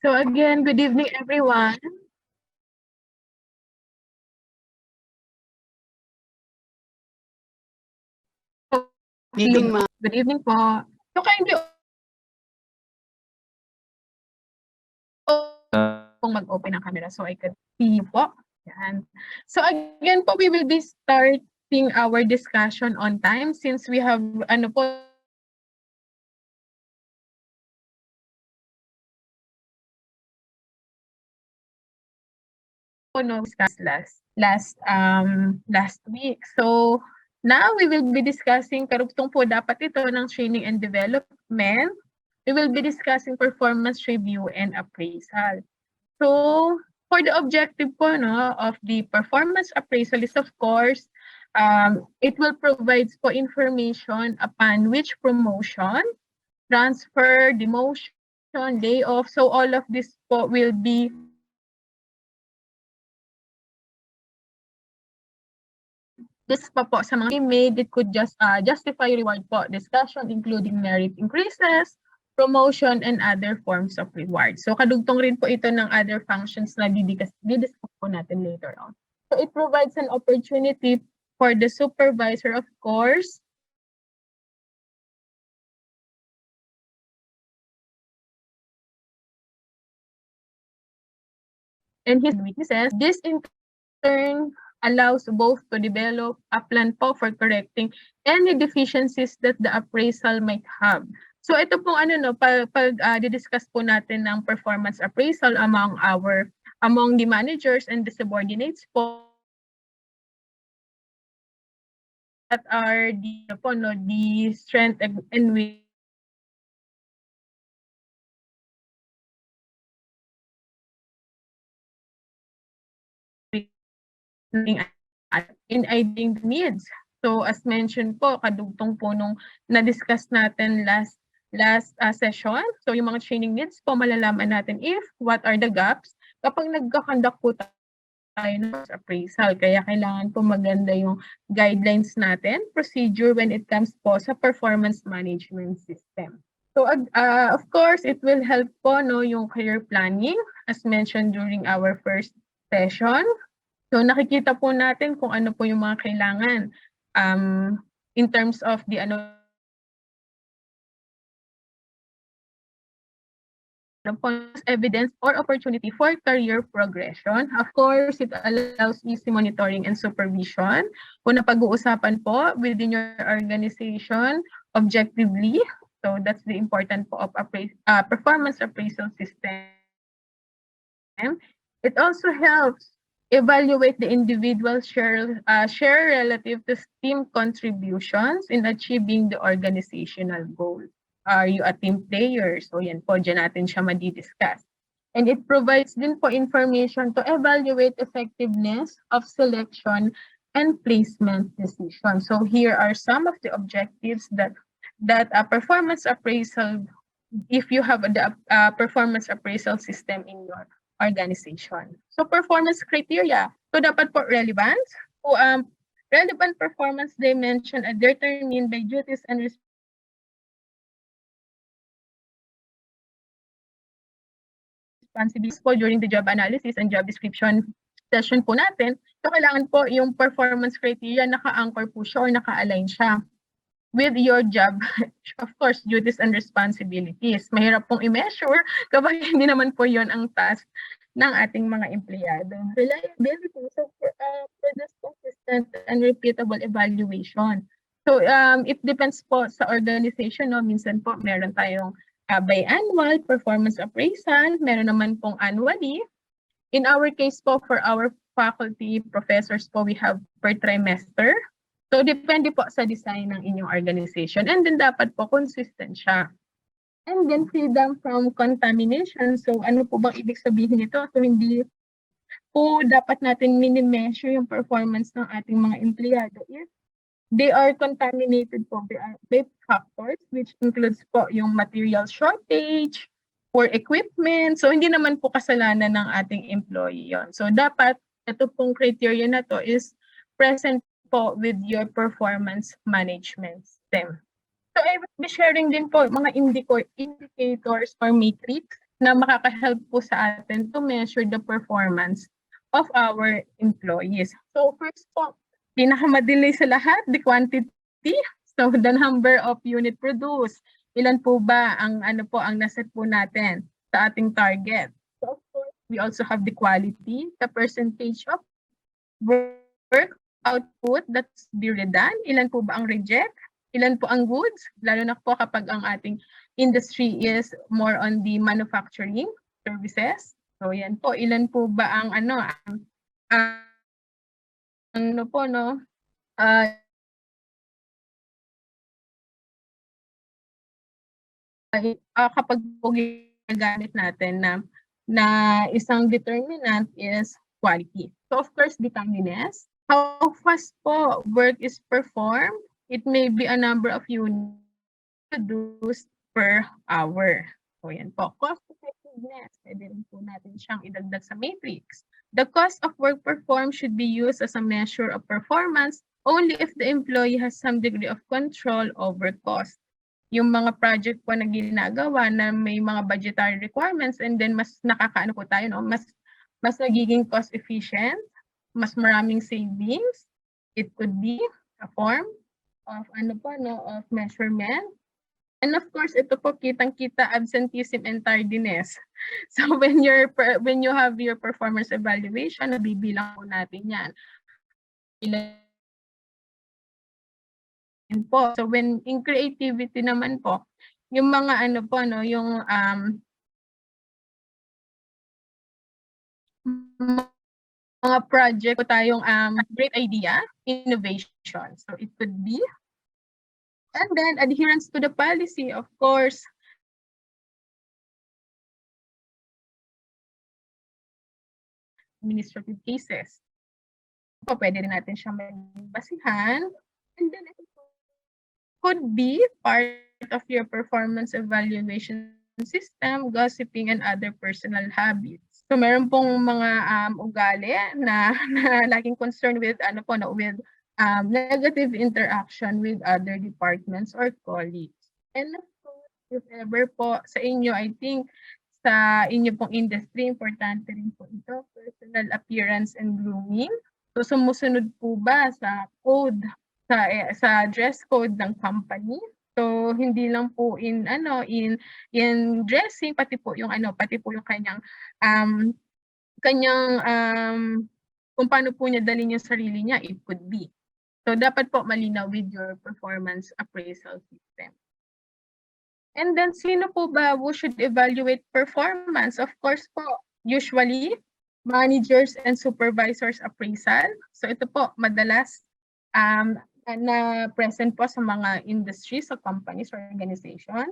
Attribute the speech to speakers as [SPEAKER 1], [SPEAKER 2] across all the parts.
[SPEAKER 1] So again, good evening everyone.
[SPEAKER 2] Evening, ma'am.
[SPEAKER 1] Good evening po. So kindly kung mag-open ang camera so I could see you po. Yan. So again po, we will be starting our discussion on time since we have ano po no discuss last week. So now we will be discussing karugtong po dapat ito ng training and development. We will be discussing performance review and appraisal. So for the objective po no of the performance appraisal is of course it will provide po information upon which promotion, transfer, demotion, layoff. So all of this po will be this pa po sa mga made, it could just justify reward po, discussion including merit increases, promotion, and other forms of reward. So kadugtong rin po ito ng other functions na didiscuss po natin later on. So it provides an opportunity for the supervisor, of course, and his weaknesses. This in turn allows both to develop a plan po for correcting any deficiencies that the appraisal might have. So ito pong ano no pag di-discuss po natin ng performance appraisal among the managers and the subordinates po that are the strength and in identifying the needs. So as mentioned po, kadugtong po nung na-discuss natin last session. So yung mga training needs po, malalaman natin if what are the gaps kapag nagkakandak po tayo ng appraisal. Kaya kailangan po maganda yung guidelines natin, procedure when it comes po sa performance management system. So of course, it will help po no yung career planning as mentioned during our first session. So nakikita po natin kung ano po yung mga kailangan in terms of the evidence or opportunity for career progression. Of course, it allows easy monitoring and supervision. Kung napag-uusapan po within your organization objectively. So that's the important po of performance appraisal system. It also helps evaluate the individual share relative to team contributions in achieving the organizational goals. Are you a team player? So yan po, dyan natin siya madi-discuss. And it provides din po information to evaluate effectiveness of selection and placement decision. So here are some of the objectives that a performance appraisal, if you have the performance appraisal system in your organization. So performance criteria. So dapat po relevant. So relevant performance dimension are determined by duties and responsibilities po during the job analysis and job description session po natin. So kailangan po yung performance criteria naka-anchor po siya or naka-align siya with your job, of course, duties and responsibilities. Mahirap pong i-measure kapag hindi naman po yon ang task ng ating mga empleyado. Reliability, so produce consistent and repeatable evaluation. So it depends po sa organization. No? Minsan po meron tayong biannual performance appraisal, meron naman pong annually. In our case po, for our faculty professors po, we have per trimester. So, depende po sa design ng inyong organization. And then, dapat po consistent siya. And then, freedom from contamination. So, ano po bang ibig sabihin nito? So, hindi po dapat natin mini-measure yung performance ng ating mga empleyado if they are contaminated po by factors which includes po yung material shortage, poor equipment. So, hindi naman po kasalanan ng ating employee yon. So, dapat ito pong criteria na to is present po with your performance management system. So I will be sharing din po mga indicators or metrics na makaka-help po sa atin to measure the performance of our employees. So first po, pinakamadali sa lahat, the quantity. So the number of unit produced. Ilan po ba ang ang naset po natin sa ating target. So of course, we also have the quality, the percentage of work output that's done. Ilan po ba ang reject? Ilan po ang goods? Lalo na po kapag ang ating industry is more on the manufacturing services. So yan po, ilan po ba ang kapag po ginagamit natin na isang determinant is quality. So of course, the timeliness. How fast po work is performed, it may be a number of units produced per hour. So yan po. Cost effectiveness, pwede rin po natin siyang idagdag sa matrix. The cost of work performed should be used as a measure of performance only if the employee has some degree of control over cost. Yung mga project po na ginagawa na may mga budgetary requirements and then mas nakakaano po tayo, no? Mas nagiging cost efficient, mas maraming savings. It could be a form of of measurement. And of course, ito po kitang-kita absenteeism and tardiness. So when you have your performance evaluation, nabibilang po natin 'yan. Ilan po. So when in creativity naman po, yung mga yung mga project po tayong great idea, innovation. So it could be. And then adherence to the policy, of course. Administrative cases. So, pwede rin natin siyang basihan. And then it could be part of your performance evaluation system, gossiping, and other personal habits. So meron pong mga ugali na laging concerned with with negative interaction with other departments or colleagues. And of course, if ever po sa inyo, I think sa inyo pong industry, importante rin po ito, personal appearance and grooming. So sumusunod po ba sa code, sa dress code ng company? So hindi lang po in dressing, pati po yung kanyang kung paano po niya dalhin yung sarili niya, it could be. So dapat po malinaw with your performance appraisal system. And then sino po ba who should evaluate performance? Of course po, usually managers and supervisors appraisal. So ito po madalas na present po sa mga industries, sa companies or organization.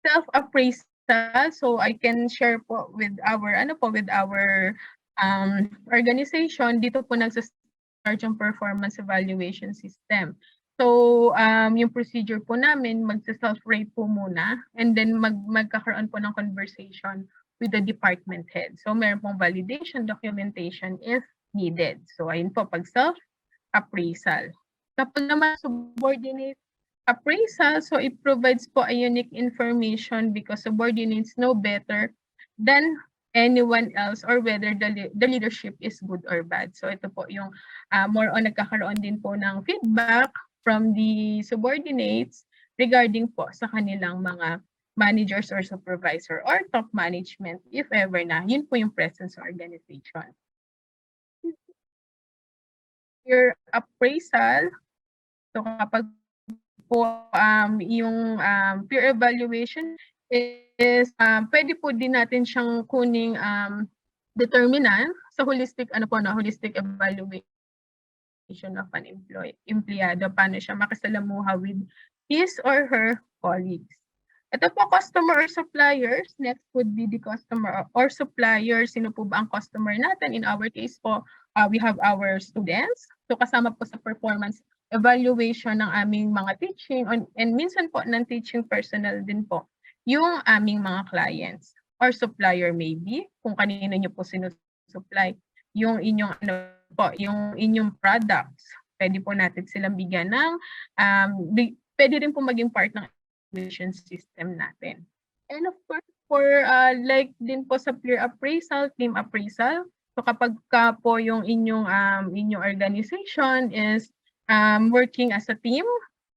[SPEAKER 1] Self-appraisal, so I can share po with our organization, dito po nagsa-start yung performance evaluation system. So yung procedure po namin, magsa-self-rate po muna and then magkakaroon po ng conversation with the department head. So meron pong validation, documentation if needed. So ayun po, pag self-appraisal. Kapag naman subordinate appraisal, so it provides po a unique information because subordinates know better than anyone else or whether the leadership is good or bad. So ito po yung more on nagkakaroon din po ng feedback from the subordinates regarding po sa kanilang mga managers or supervisor or top management if ever na yun po yung presence sa organization. Your appraisal, so kapag po yung peer evaluation is pwede po din natin siyang kuning determinant sa holistic holistic evaluation of an empleyado, paano siya makasalamuha with his or her colleagues. Ito po, customer or suppliers. Next would be the customer or suppliers. Sino po ba ang customer natin? In our case po, we have our students. So kasama po sa performance evaluation ng aming mga teaching and minsan po ng teaching personnel din po yung aming mga clients or supplier maybe kung kanino nyo po sinusupply yung inyong yung inyong products. Pwede po natin silang bigyan ng pwede rin po maging part ng evaluation system natin. And of course, for like din po sa peer appraisal, team appraisal. So kapag ka po yung inyong organization is working as a team,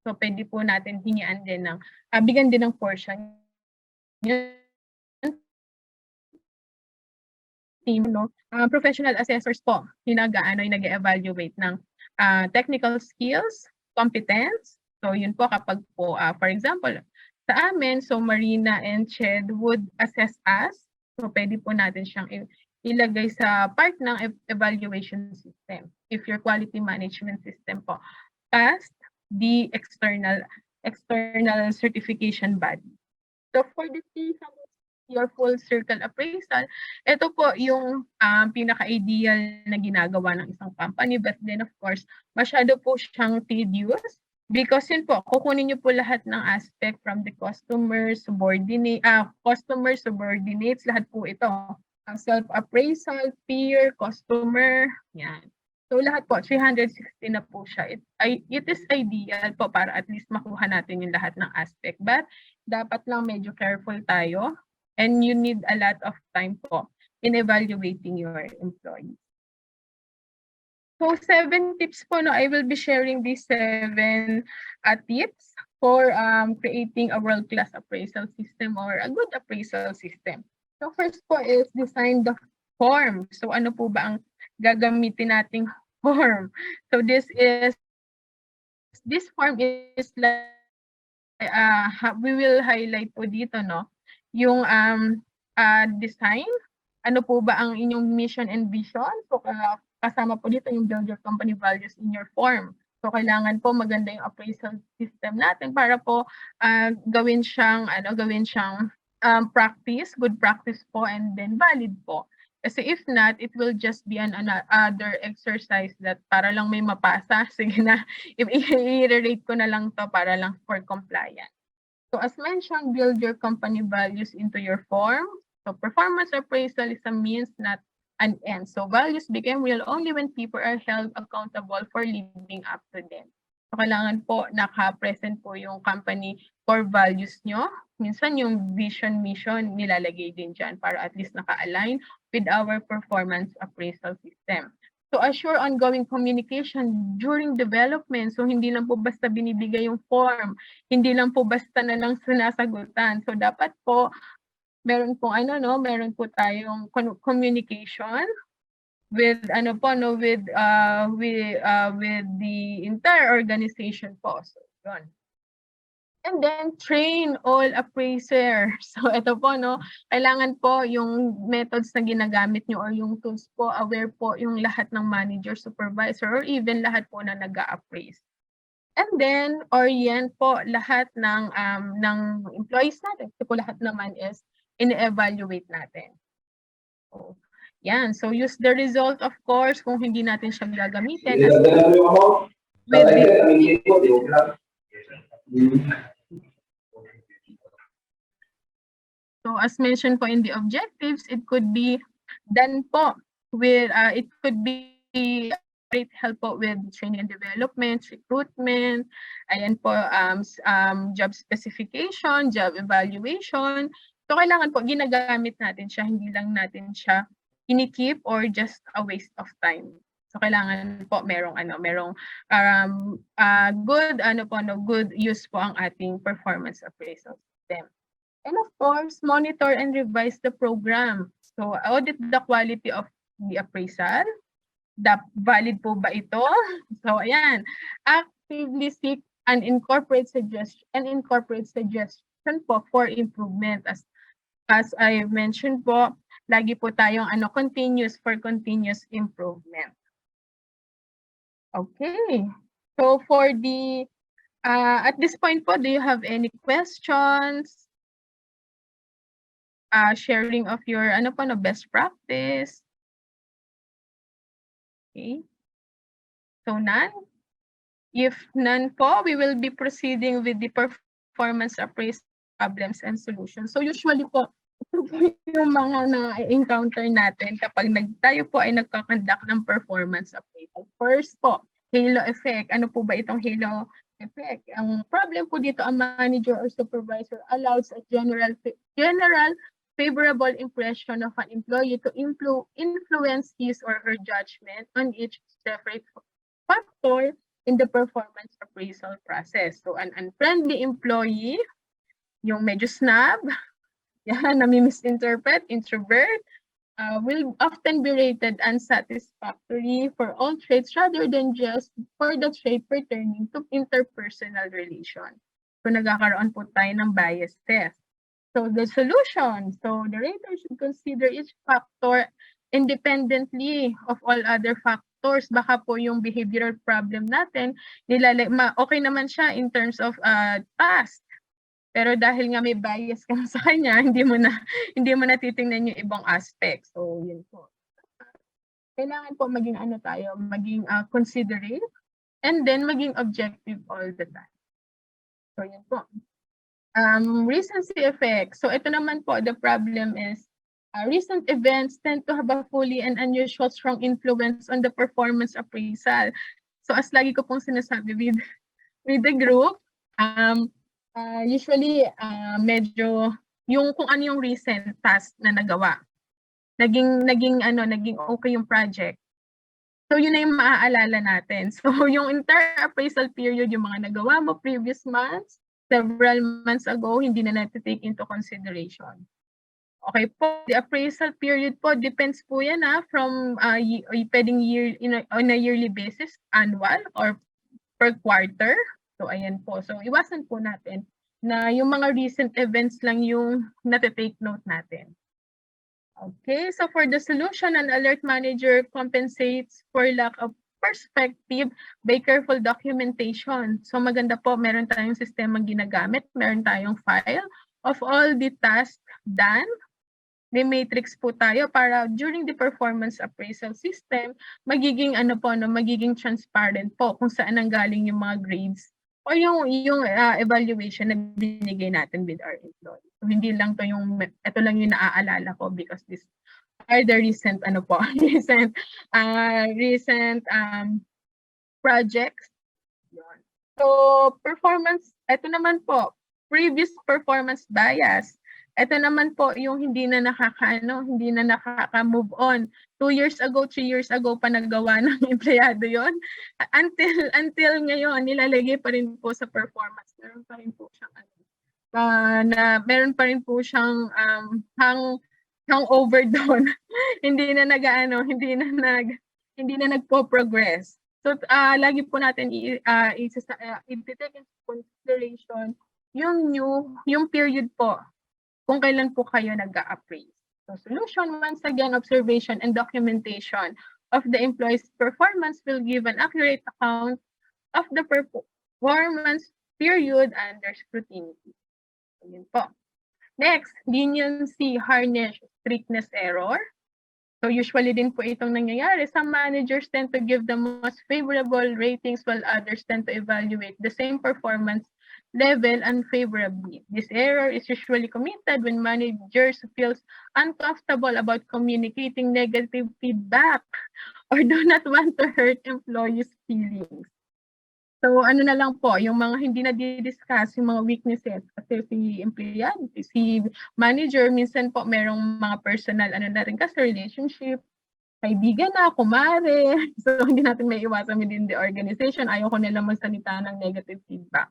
[SPEAKER 1] so pwede po natin hingian din ng bigyan din ng portion team, no? Professional assessors po, yung nag-evaluate ng technical skills, competence. So yun po kapag po, for example, sa amin, so Marina and Ched would assess us. So pwede po natin siyang ilagay sa part ng evaluation system. If your quality management system po passed the external certification body. So for the your full circle appraisal, ito po yung pinaka-ideal na ginagawa ng isang company. But then of course, masyado po siyang tedious because yun po, kukunin niyo po lahat ng aspect from the customer, subordinates, lahat po ito. Self-appraisal, peer, customer, yan. So lahat po, 360 na po siya. It is ideal po para at least makuha natin yung lahat ng aspect. But dapat lang medyo careful tayo. And you need a lot of time po in evaluating your employees. So 7 tips po, no, I will be sharing these 7 tips for creating a world-class appraisal system or a good appraisal system. So first po is design the form. So ano po ba ang gagamitin nating form? So this form is like, we will highlight po dito, no? Yung design, ano po ba ang inyong mission and vision? So kasama po dito yung build your company values in your form. So kailangan po maganda yung appraisal system natin para po gawin siyang practice, good practice po, and then valid po. Kasi if not, it will just be another exercise that para lang may mapasa. Sige na, i-rate ko na lang to para lang for compliance. So as mentioned, build your company values into your form. So performance appraisal is a means, not an end. So values become real only when people are held accountable for living up to them. So kailangan po naka-present po yung company core values nyo. Minsan yung vision, mission, nilalagay din dyan para at least naka-align with our performance appraisal system. To assure ongoing communication during development. So hindi lang po basta binibigay yung form, hindi lang po basta na lang sinasagutan. So dapat po meron po tayong communication with with the entire organization po. So yun. And then train all appraisers. So ito po, no, kailangan po yung methods na ginagamit nyo or yung tools po, aware po yung lahat ng manager, supervisor, or even lahat po na nag-a-appraise. And then orient po lahat ng employees natin. Ito po lahat naman is in-evaluate natin. So, yan. So use the result, of course, kung hindi natin siya gagamitin. So as mentioned po in the objectives, it could be done po with, it could be great help po with training and development, recruitment, ayan po, job specification, job evaluation. So kailangan po ginagamit natin siya, hindi lang natin siya kinikip or just a waste of time. So kailangan po merong good use po ang ating performance appraisal system. And of course, monitor and revise the program. So audit the quality of the appraisal. Valid po ba ito? So ayan, actively seek and incorporate suggestion po for improvement. As I mentioned po, lagi po tayong continuous improvement. Okay. So for the at this point po, do you have any questions? Sharing of your best practice? Okay. So none? If none po, we will be proceeding with the performance appraisal problems and solutions. So usually po, yung mga na-encounter natin kapag tayo po ay nagkakandak ng performance appraisal. First po, halo effect. Ano po ba itong halo effect? Ang problem po dito, ang manager or supervisor allows a general favorable impression of an employee to influence his or her judgment on each separate factor in the performance appraisal process. So an unfriendly employee, yung medyo snob, yan, nami-misinterpret, introvert, will often be rated unsatisfactory for all traits rather than just for the trait pertaining to interpersonal relation. So nagkakaroon po tayo ng bias test. So the solution, so the rater should consider each factor independently of all other factors. Baka po yung behavioral problem natin, okay naman siya in terms of task. Pero dahil nga may bias ka sa kanya, hindi mo na titingnan yung ibang aspect. So yun po. Kailangan po maging maging considerate and then maging objective all the time. So yun po. Recency effect. So ito naman po, the problem is recent events tend to have a fully and unusual strong influence on the performance appraisal. So as lagi ko pong sinasabi with the group, usually medyo yung kung ano yung recent task na nagawa. Naging okay yung project. So yun na yung maaalala natin. So yung entire appraisal period, yung mga nagawa mo previous months, several months ago, hindi na natin-take into consideration. Okay po, the appraisal period po, depends po yan from pwedeng on a yearly basis, annual, or per quarter. So ayan po, so iwasan po natin na yung mga recent events lang yung natin-take note natin. Okay, so for the solution, an alert manager compensates for lack of perspective by careful documentation. So maganda po, meron tayong sistemang ginagamit, meron tayong file of all the tasks done. May matrix po tayo para during the performance appraisal system, magiging magiging transparent po kung saan nanggaling yung mga grades o yung evaluation na binigay natin with our employees. So, hindi lang to ito lang yung naaalala ko because this are the recent recent projects. So performance, ito naman po, previous performance bias. Ito naman po yung hindi na nakaka-move on. 2 years ago, 3 years ago pa nagawa ng empleyado yon. Until ngayon, nilalagay pa rin po sa performance. Meron pa rin po siyang meron pa rin po siyang hangover doon. hindi na nagpo-progress. So lagi po natin i-take into consideration yung period po kung kailan po kayo nag-a-appraise. So solution, once again, observation and documentation of the employee's performance will give an accurate account of the performance period under scrutiny. So, yun po. Next, leniency, harness, strictness, error. So usually din po itong nangyayari. Some managers tend to give the most favorable ratings while others tend to evaluate the same performance level unfavorably. This error is usually committed when managers feels uncomfortable about communicating negative feedback or do not want to hurt employees' feelings. So na lang po, yung mga hindi na di-discuss, yung mga weaknesses. Kasi si empleyado, si manager, minsan po merong mga personal na rin kasi relationship, kaibigan na, kumare. So hindi natin may iwasan within the organization. Ayaw ko nilang magsalita ng negative feedback.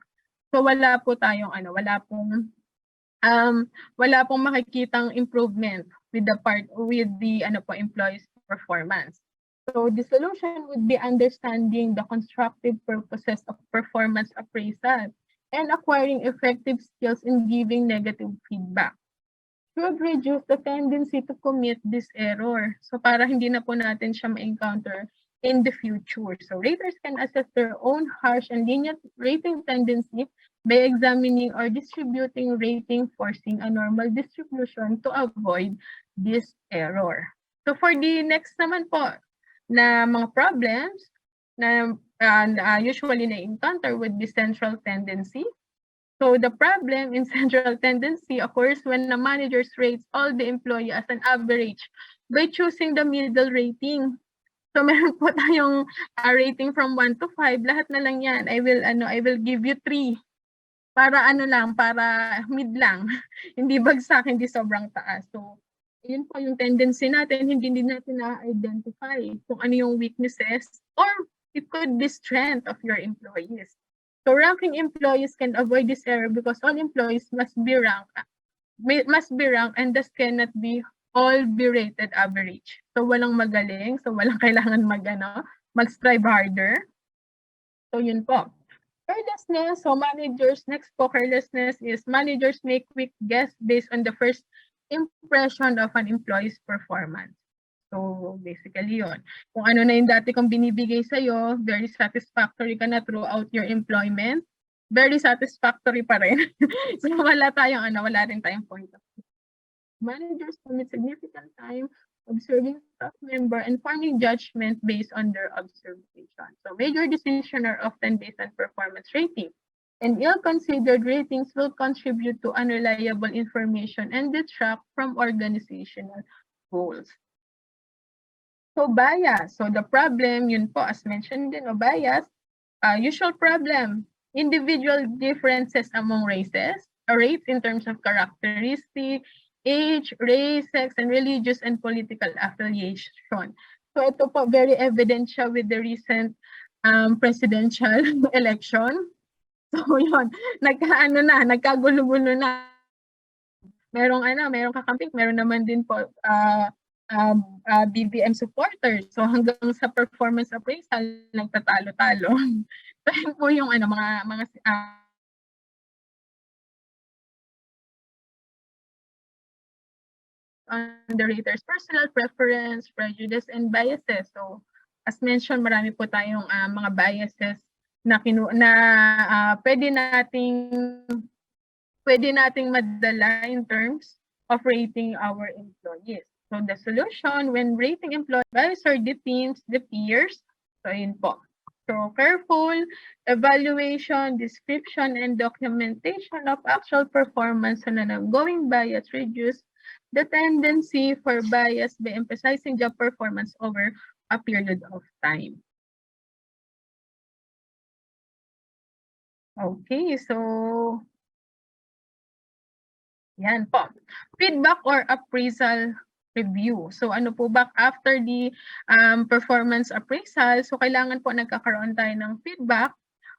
[SPEAKER 1] So wala pong makikitang improvement with the employee's performance. So the solution would be understanding the constructive purposes of performance appraisal and acquiring effective skills in giving negative feedback. Should reduce the tendency to commit this error. So para hindi na po natin siya ma-encounter in the future. So raters can assess their own harsh and lenient rating tendency by examining or distributing rating forcing a normal distribution to avoid this error. So for the next naman po, na mga problems na usually na-encounter with the central tendency. So the problem in central tendency occurs when the manager rates all the employee as an average by choosing the middle rating. So meron po tayong rating from 1 to 5, lahat na lang yan. I will give you 3. para ano lang, para mid lang. Hindi bagsak, hindi sobrang taas. So, yun po yung tendency natin, hindi din natin na-identify kung ano yung weaknesses or it could be strength of your employees. So ranking employees can avoid this error because all employees must be ranked and thus cannot be all be rated average. So walang magaling, so walang kailangan mag-strive harder. So yun po. Carelessness, so managers, next po, carelessness is managers make quick guess based on the first impression of an employee's performance. So basically yun. Kung ano na yung dati kong binibigay sa'yo, very satisfactory ka na throughout your employment, very satisfactory pa rin. So wala rin tayong point of view. Managers commit significant time observing staff member and forming judgment based on their observation. So major decisions are often based on performance rating. And ill-considered ratings will contribute to unreliable information and detract from organizational goals. So bias. So the problem, yun po, as mentioned din, bias, usual problem, individual differences among races, rates in terms of characteristic, age, race, sex, and religious and political affiliation. So ito po, very evident siya with the recent presidential election. So yun, nagkagulo-gulo na. Merong kakamping, meron naman din po BBM supporters. So hanggang sa performance appraisal, nagtatalo-talo. So yun po yung mga underrators, personal preference, prejudice, and biases. So, as mentioned, marami po tayong mga biases na pwede nating madala in terms of rating our employees. So, the solution when rating employees or the teams, the peers, so yun po. So, careful evaluation, description, and documentation of actual performance on an ongoing bias reduce the tendency for bias by emphasizing job performance over a period of time. Okay, so yan po. Feedback or appraisal review. So ano po ba after the performance appraisal, so kailangan po nagkakaroon tayo ng feedback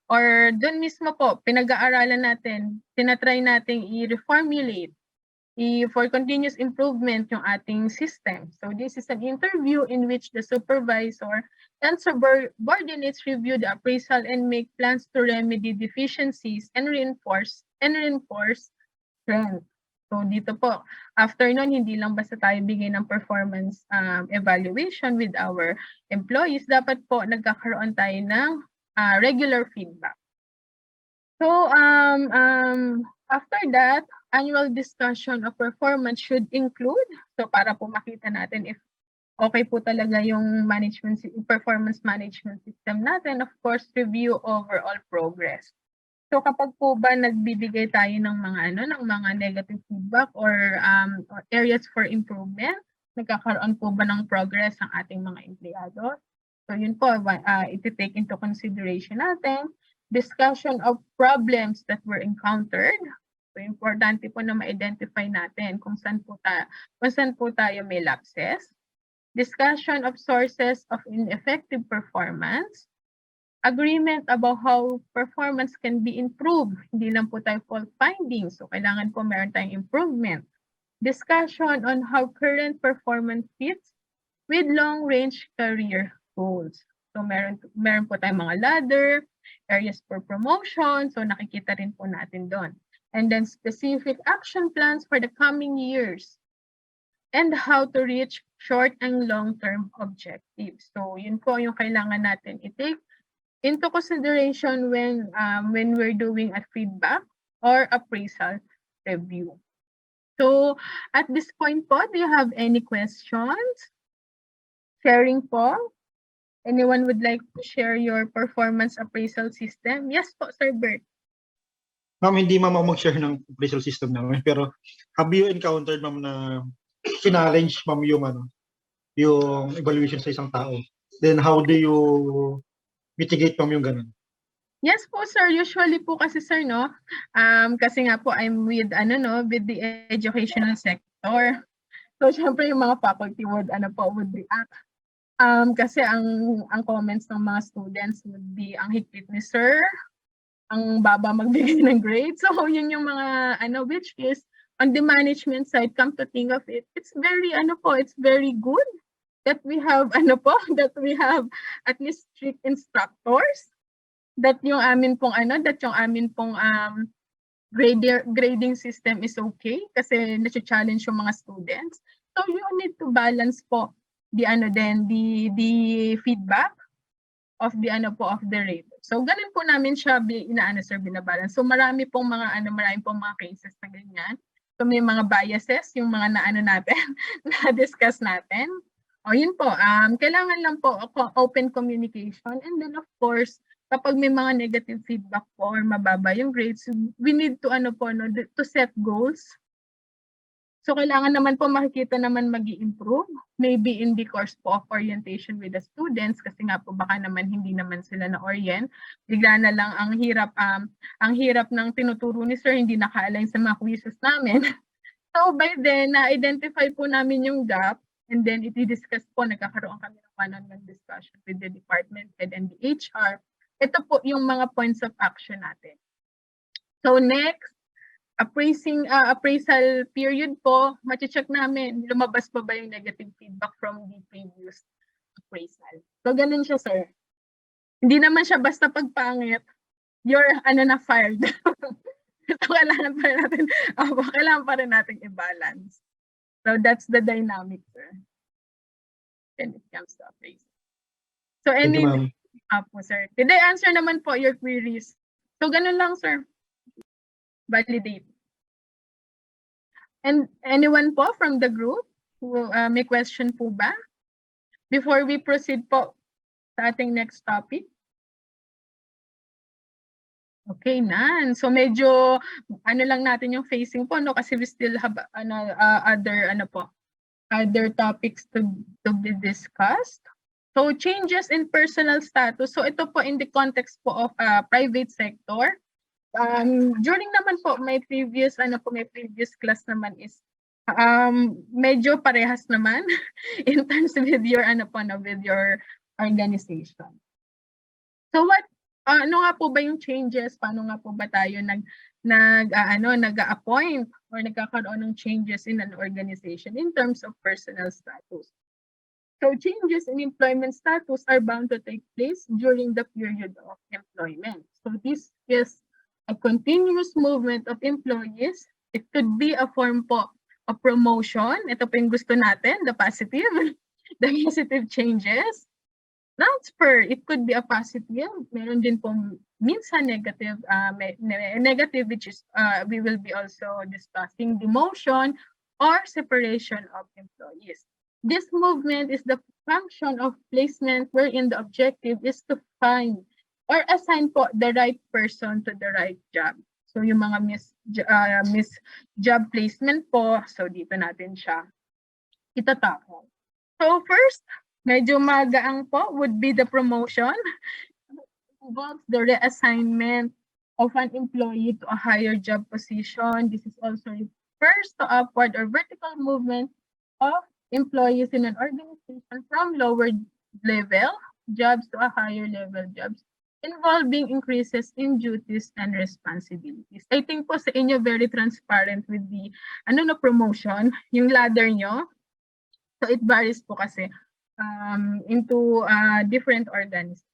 [SPEAKER 1] or dun mismo po, pinag-aaralan natin, tinatry natin i-reformulate for continuous improvement yung ating system. So this is an interview in which the supervisor and subordinates review the appraisal and make plans to remedy deficiencies and reinforce strength. So dito po, after nun, hindi lang basta tayo bigay ng performance evaluation with our employees, dapat po nagkakaroon tayo ng regular feedback. So after that, annual discussion of performance should include, so para po makita natin if okay po talaga yung performance management system natin, of course, review overall progress. So kapag po ba nagbibigay tayo ng mga negative feedback or areas for improvement, nagkakaroon po ba ng progress ang ating mga empleyado? So yun po, iti-take into consideration natin. Discussion of problems that were encountered. So importante po na ma-identify natin kung saan po tayo may lapses. Discussion of sources of ineffective performance. Agreement about how performance can be improved. Hindi lang po tayo fault finding. So kailangan po meron tayong improvement. Discussion on how current performance fits with long-range career goals. So meron po tayong mga ladder, areas for promotion. So nakikita rin po natin doon. And then specific action plans for the coming years and how to reach short and long-term objectives. So yun po yung kailangan natin i-take into consideration when we're doing a feedback or appraisal review. So at this point po, do you have any questions? Sharing po? Anyone would like to share your performance appraisal system? Yes po, Sir Bert.
[SPEAKER 3] Ma'am, hindi ma'am ako mag-share ng appraisal system namin, pero have you encountered ma'am na challenge ma'am yung evaluation sa isang tao? Then how do you mitigate ma'am yung ganun?
[SPEAKER 1] Yes po, sir. Usually po kasi, sir, no, kasi nga po I'm with, with the educational sector. So, syempre yung mga faculty would react. Kasi ang comments ng mga students would be, ang higpit ni sir, ang baba magbigay ng grade. So, yun yung mga, which is, on the management side, come to think of it, it's very good that we have, that we have at least strict instructors, that yung amin pong grading system is okay kasi na-challenge yung mga students. So you need to balance po the the feedback of the of the rate. So ganun po namin siya binabalance. So marami pong mga cases na ganyan. So may mga biases yung mga natin na discuss natin. O yun po, kailangan lang po open communication, and then of course kapag may mga negative feedback po or mababa yung grades, we need to to set goals. So kailangan naman po makikita naman mag-i-improve, maybe in the course po of orientation with the students, kasi nga po baka naman hindi naman sila na-orient. Bigla na lang ang hirap ng tinuturo ni sir, hindi naka-align sa mga quizzes namin. So by then, na-identify po namin yung gap, and then i-discuss po, nagkakaroon kami ng one-on-one discussion with the department head and the HR. Ito po yung mga points of action natin. So next, appraisal period po, mache-check namin, lumabas pa ba yung negative feedback from the previous appraisal. So ganun siya, sir. Hindi naman siya basta pagpangit, you're fired. So kailangan pa rin natin i-balance. So that's the dynamic, sir, when it comes to appraisal. So
[SPEAKER 3] Thank you, ma'am.
[SPEAKER 1] po, sir. Did I answer naman po your queries? So ganun lang, sir. Validate. And anyone po from the group who may question po ba? Before we proceed po sa ating next topic. Okay, nan. So medyo lang natin yung facing po, no, kasi we still have other topics to be discussed. So changes in personal status. So ito po in the context po of private sector. During naman po my previous class naman is medyo parehas naman in terms with your with your organization. So what ano nga po ba yung changes? Paano nga po ba tayo nag-appoint or nagkakaroon ng changes in an organization in terms of personal status? So changes in employment status are bound to take place during the period of employment. So this is a continuous movement of employees. It could be a form po of promotion. Ito po yung gusto natin, the positive changes. Transfer, it could be a positive. Meron din pong minsan negative, negative, which is we will be also discussing demotion or separation of employees. This movement is the function of placement wherein the objective is to find or assign po the right person to the right job. So yung mga miss job placement po, so dito natin siya itatapon. So first, medyo magaang po would be the promotion. Involves the reassignment of an employee to a higher job position. This is also refers to upward or vertical movement of employees in an organization from lower level jobs to a higher level jobs, involving increases in duties and responsibilities. I think po sa inyo very transparent with the promotion, yung ladder nyo. So it varies po kasi into different organizations.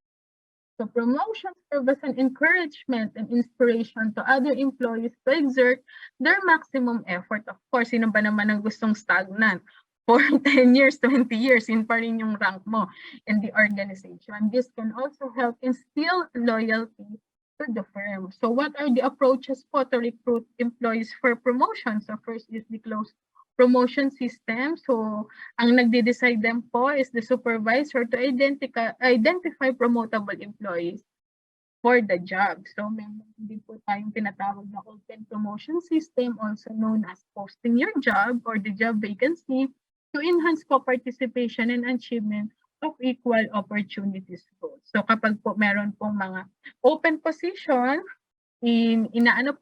[SPEAKER 1] So promotions serve as an encouragement and inspiration to other employees to exert their maximum effort. Of course, sino ba naman ang gustong stagnant? For 10 years, 20 years, yun pa rin yung rank mo in the organization. This can also help instill loyalty to the firm. So what are the approaches po to recruit employees for promotion? So first is the closed promotion system. So ang nagde-decide din po is the supervisor to identify promotable employees for the job. So may din po tayong tinatawag na open promotion system, also known as posting your job or the job vacancy, to enhance co-participation and achievement of equal opportunities goals. So kapag po meron pong mga open position, ina-announce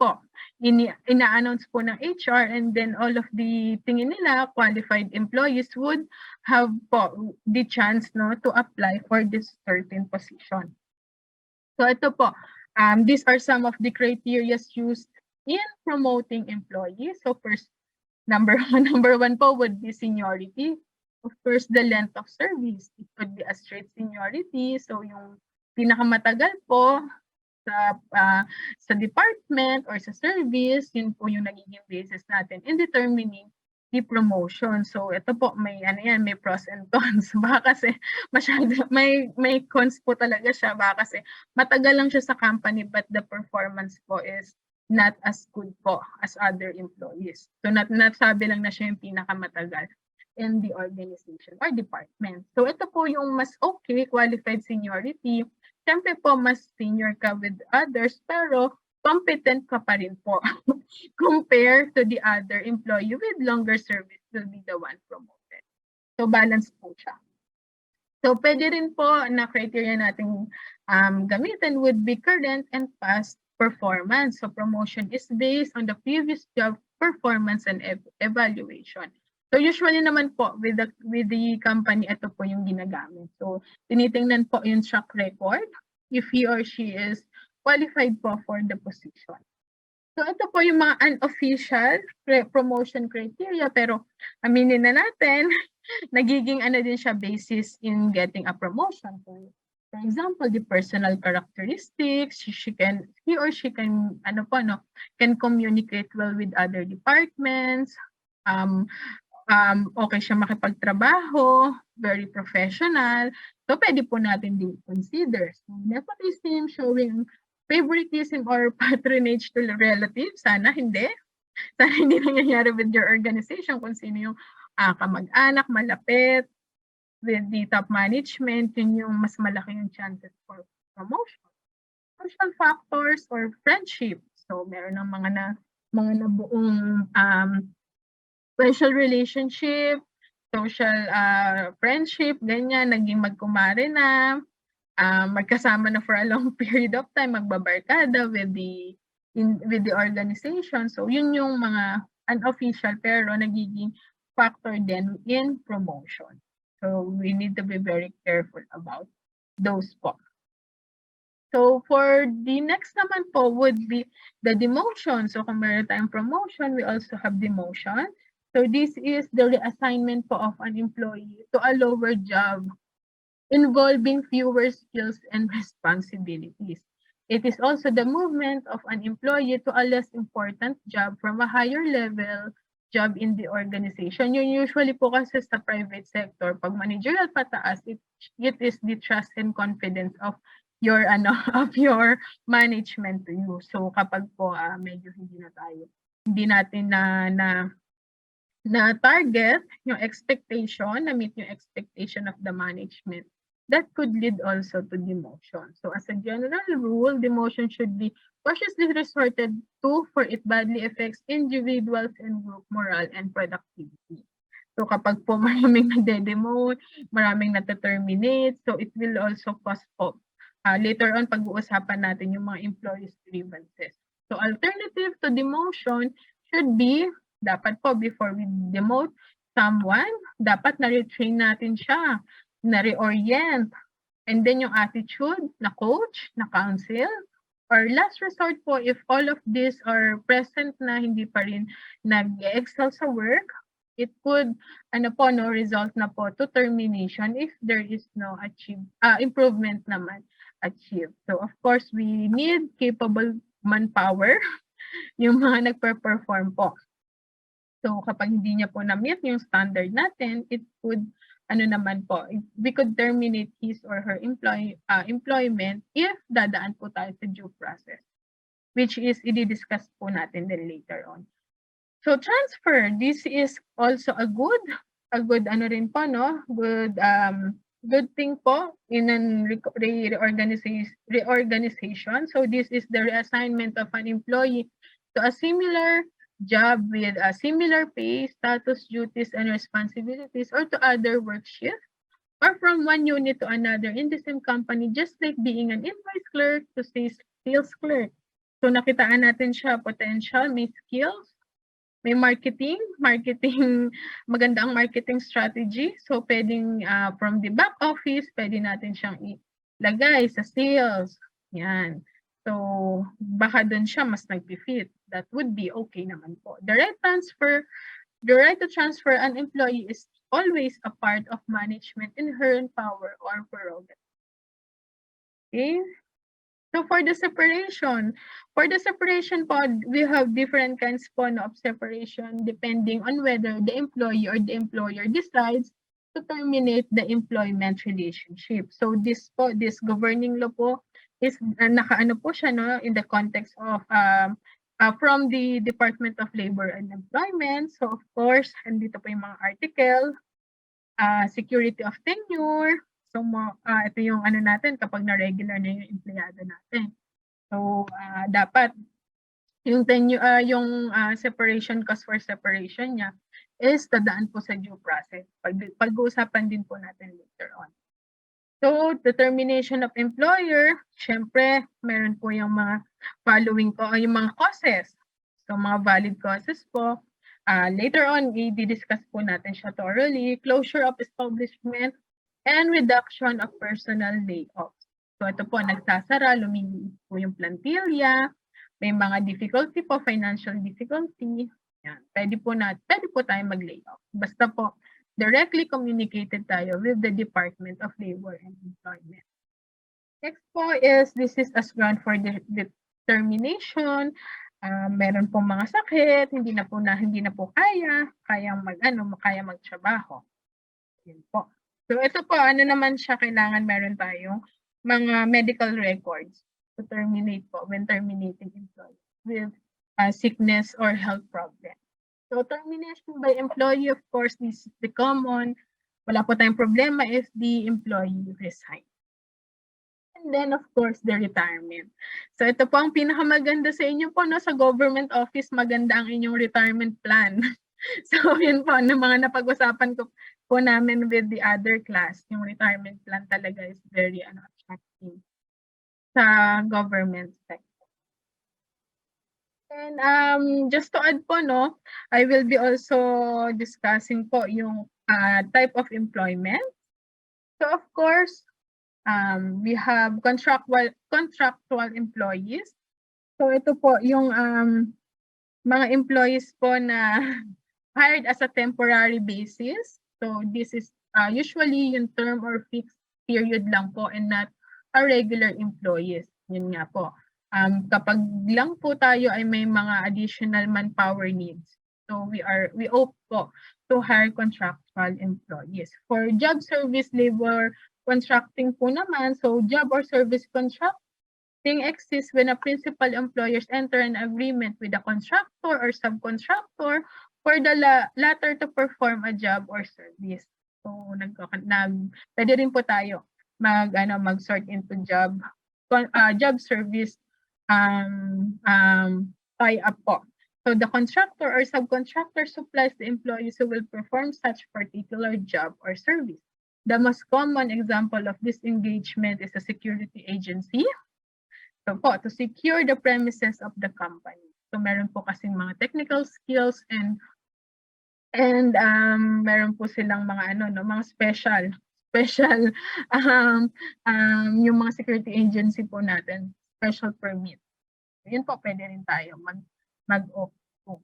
[SPEAKER 1] po ng HR, and then all of the tingin nila qualified employees would have po the chance to apply for this certain position. So ito po, these are some of the criteria used in promoting employees. So first, number one po would be seniority. Of course, the length of service. It could be a straight seniority. So yung pinakamatagal po sa department or sa service, yun po yung nagiging basis natin in determining the promotion. So ito po may pros and cons. Baka kasi may cons po talaga siya, baka kasi matagal lang siya sa company but the performance po is not as good po as other employees. So nasabi lang na siya yung pinakamatagal in the organization or department. So ito po yung mas okay, qualified seniority. Siyempre po, mas senior ka with others, pero competent ka pa rin po compared to the other employee with longer service will be the one promoted. So balance po siya. So pwede rin po na criteria nating gamitin would be current and past performance. So promotion is based on the previous job performance and evaluation. So usually naman po with the company, ito po yung ginagamit. So tinitingnan po yung track record if he or she is qualified po for the position. So ito po yung mga unofficial promotion criteria, pero aminin na natin, nagiging din siya basis in getting a promotion. So, for example, the personal characteristics, he or she can can communicate well with other departments, okay siya makipagtrabaho, very professional. So, pwede po natin din consider. So, nepotism, showing favoritism or patronage to relatives, sana hindi. Sana hindi nangyayari with your organization kung sino yung kamag-anak, malapit, with the top management, yun yung mas malaki yung chances for promotion. Social factors or friendship. So, meron ng mga nabuong special relationship, social friendship, ganyan, naging magkumare na, magkasama na for a long period of time, magbabarkada with the organization. So yun yung mga unofficial pero nagiging factor din in promotion. So we need to be very careful about those po. So for the next naman po would be the demotion. So kung meron tayong promotion, we also have demotion. So this is the reassignment po of an employee to a lower job involving fewer skills and responsibilities. It is also the movement of an employee to a less important job from a higher level job in the organization. Yung usually po kasi sa private sector, pag managerial pataas, it is the trust and confidence of your of your management to you. So kapag po medyo hindi natin na target yung expectation, na meet yung expectation of the management, that could lead also to demotion. So as a general rule, demotion should be cautiously resorted to for it badly affects individuals and group morale and productivity. So kapag po maraming nade-demote, maraming nata-terminate, so it will also cause po. Later on, pag-uusapan natin yung mga employees' grievances. So alternative to demotion should be, dapat po before we demote someone, dapat na-retrain natin siya, na-reorient. And then yung attitude, na-coach, na-counsel. Or last resort po, if all of these are present na hindi pa rin nag-excel sa work, it could result na po to termination if there is no improvement naman achieved. So of course, we need capable manpower, yung mga nagpe-perform po. So kapag hindi niya po na-meet yung standard natin, it could we could terminate his or her employment if dadaan po tayo sa due process, which is i-discuss po natin din later on. So transfer, this is also a good good thing po in an reorganization. So this is the reassignment of an employee to a similar job with a similar pay, status, duties, and responsibilities, or to other work shift or from one unit to another in the same company, just like being an invoice clerk to sales clerk. So nakitaan natin siya potential, may skills, may marketing, maganda ang marketing strategy. So pwedeng from the back office, pwede natin siyang ilagay sa sales. Yan. So baka doon siya mas nag-fit. That would be okay naman po. The right to transfer an employee is always a part of management inherent power or prerogative. Okay? So for the separation po, we have different kinds po of separation depending on whether the employee or the employer decides to terminate the employment relationship. So this governing law po is nakaano po siya no in the context of from the Department of Labor and Employment. So of course, andito po yung mga article, security of tenure. So ito yung ano natin kapag na-regular na yung empleyado natin. So dapat yung tenure, yung separation cause for separation niya is dadaan po sa due process. Pag-uusapan din po natin later on. So, determination of employer, syempre, meron po yung mga following ko, yung mga causes. So, mga valid causes po. Later on, i-discuss po natin siya thoroughly. Closure of establishment and reduction of personal layoffs. So, ito po, nagsasara, lumiliit po yung plantilla, may mga difficulty po, financial difficulty. Yan. Pwede po tayo mag-layoff. Basta po, directly communicated tayo with the Department of Labor and Employment. Next po is, this is as ground for determination. Meron pong mga sakit, hindi na po kaya magtrabaho. Yan po. So ito po, ano naman siya, kailangan meron tayong mga medical records to terminate po when terminating employee with sickness or health problem. So termination by employee, of course, this is the common. Wala po tayong problema if the employee resigns. And then, of course, the retirement. So ito po ang pinakamaganda sa inyo po, no? Sa government office, maganda ang inyong retirement plan. So yun po, ng mga napag-usapan ko po namin with the other class, yung retirement plan talaga is very attractive sa government sector. And just to add po, no, I will be also discussing po yung type of employment. So of course, we have contractual employees. So ito po yung mga employees po na hired as a temporary basis. So this is usually yung term or fixed period lang po and not a regular employees. Yun nga po. Kapag lang po tayo ay may mga additional manpower needs. So we opt po to hire contractual employees. For job service labor contracting po naman, so job or service contracting exists when a principal employers enter an agreement with a contractor or subcontractor for the latter to perform a job or service. So pwede rin po tayo mag-sort into job service tie-up po. So the contractor or subcontractor supplies the employees who will perform such particular job or service. The most common example of this engagement is a security agency. So po, to secure the premises of the company. So meron po kasing mga technical skills and meron po silang mga mga special yung mga security agency po natin, special permit. Yun po, pwede rin tayo mag-opt po.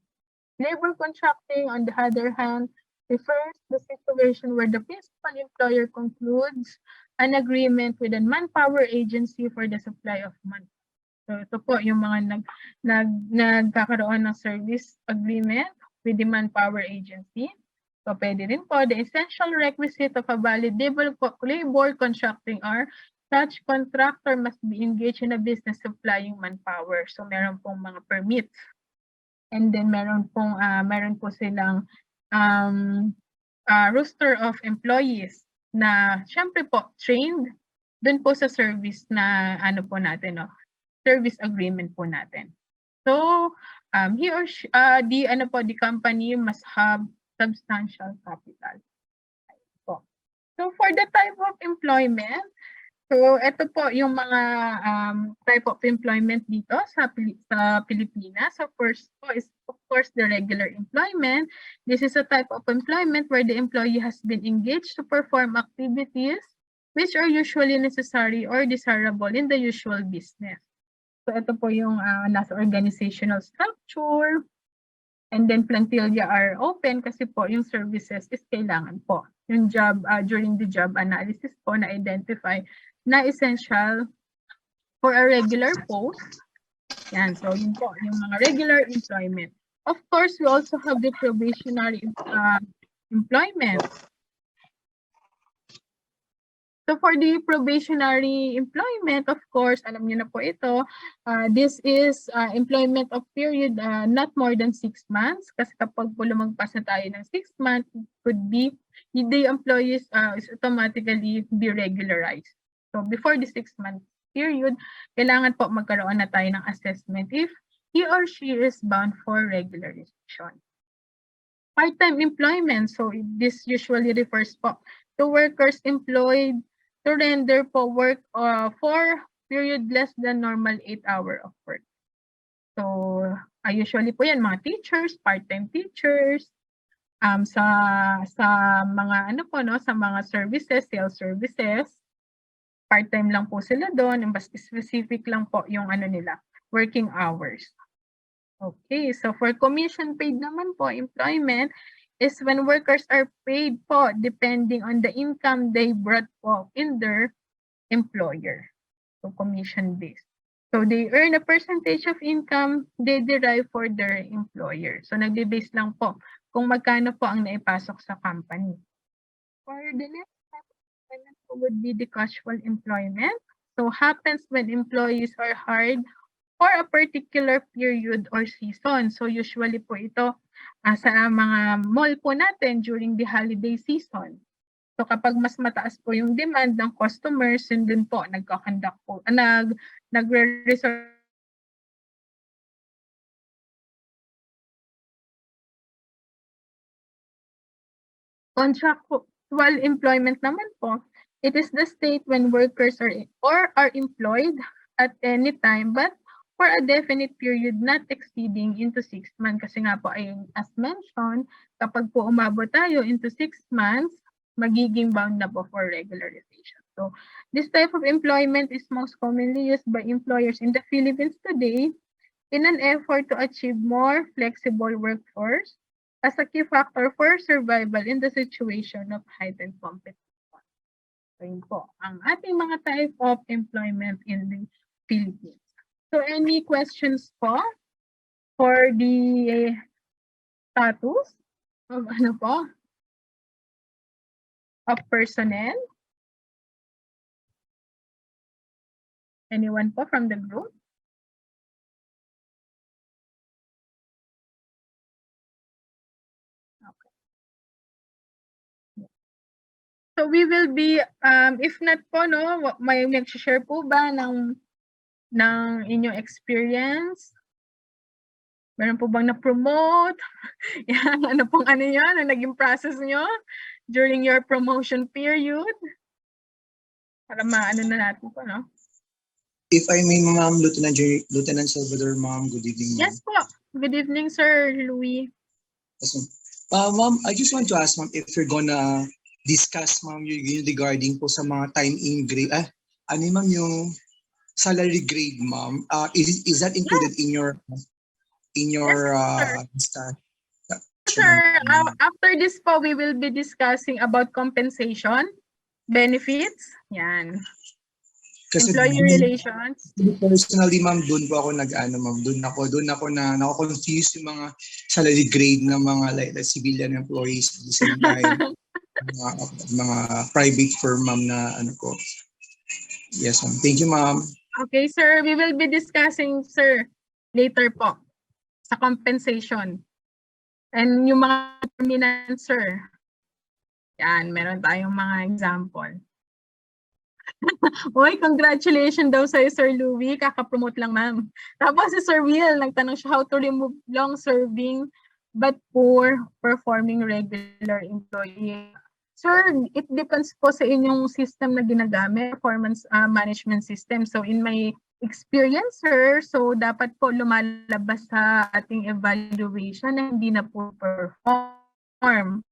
[SPEAKER 1] Labor contracting, on the other hand, refers to the situation where the principal employer concludes an agreement with a manpower agency for the supply of manpower. So ito po yung mga nagkakaroon ng service agreement with the manpower agency. So pwede rin po, the essential requisite of a valid labor contracting are such contractor must be engaged in a business supplying manpower. So meron pong mga permits. And then meron po silang roster of employees na syempre po trained dun po sa service na po natin, no? Service agreement po natin. So he or she, the company must have substantial capital. So for the type of employment, so ito po yung mga type of employment dito sa Pilipinas. So first po is of course the regular employment. This is a type of employment where the employee has been engaged to perform activities which are usually necessary or desirable in the usual business. So ito po yung nasa organizational structure. And then plantilla are open kasi po yung services is kailangan po. Yung job, during the job analysis po na identify na essential for a regular post. Yan, so yun po, yung mga regular employment. Of course, we also have the probationary employment. So for the probationary employment, of course, alam niyo na po ito, this is employment of period not more than 6 months. Kasi kapag po lumagpas na tayo ng 6 months, could be the employees is automatically be regularized. So before the 6-month period, kailangan po magkaroon na tayo ng assessment if he or she is bound for regularization. Part-time employment, so this usually refers po to workers employed to render po work for period less than normal 8 hour of work. So usually po yan mga teachers, part-time teachers, sa mga ano po no, sa mga services, sales services, part-time lang po sila doon, mas specific lang po yung ano nila, working hours. Okay, so for commission paid naman po, employment is when workers are paid po depending on the income they brought po in their employer. So commission based. So they earn a percentage of income they derive for their employer. So nagbe-base lang po kung magkano po ang naipasok sa company. For the next type of employment would be the casual employment. So happens when employees are hired for a particular period or season. So usually po ito sa mga mall po natin during the holiday season. So kapag mas mataas po yung demand ng customers, yun din po nagko-conduct po, nagre-reserve contractual employment naman po. It is the state when workers are employed at any time but for a definite period not exceeding into 6 months. Kasi nga po ay as mentioned, kapag po umabot tayo into 6 months, magiging bound na po for regularization. So this type of employment is most commonly used by employers in the Philippines today in an effort to achieve more flexible workforce as a key factor for survival in the situation of heightened competition. So yun po, ang ating mga type of employment in the Philippines. So any questions po for the status of ano po? Of personnel? Anyone po from the group? Okay. So we will be, if not po, no, may nag-share po ba ng inyong experience? Meron po bang na-promote? Yan, ano pong ano yan? Ano naging process nyo during your promotion period? Para maano na natin po, no?
[SPEAKER 4] If I may, Ma'am, Lieutenant Salvador, Ma'am, good evening. Ma'am.
[SPEAKER 1] Yes po. Good evening, Sir Louis.
[SPEAKER 4] Yes, ma'am. Ma'am, I just want to ask, Ma'am, if you're gonna discuss, Ma'am, yung regarding po sa mga time in grade, ano Ma'am yung salary grade, Ma'am? Is that included in your
[SPEAKER 1] Sir, after this po, we will be discussing about compensation, benefits, yan.
[SPEAKER 4] Kasi
[SPEAKER 1] Employee relations.
[SPEAKER 4] Personally, Ma'am, doon po ako doon ako na nako-confuse yung mga salary grade ng mga like civilian employees at the same time. mga private firm, Ma'am, na ano ko. Yes, Ma'am. Thank you, Ma'am.
[SPEAKER 1] Okay, sir. We will be discussing, sir, later po sa compensation. And yung mga determinants, sir. Yan, meron tayong mga example. Uy, congratulations daw sa'yo, Sir Louie. Kaka-promote lang, ma'am. Tapos si Sir Will, nagtanong siya how to remove long-serving but poor performing regular employee. Sir, it depends po sa inyong system na ginagamit, performance management system. So in my experience, sir, so dapat po lumalabas sa ating evaluation na hindi na po perform.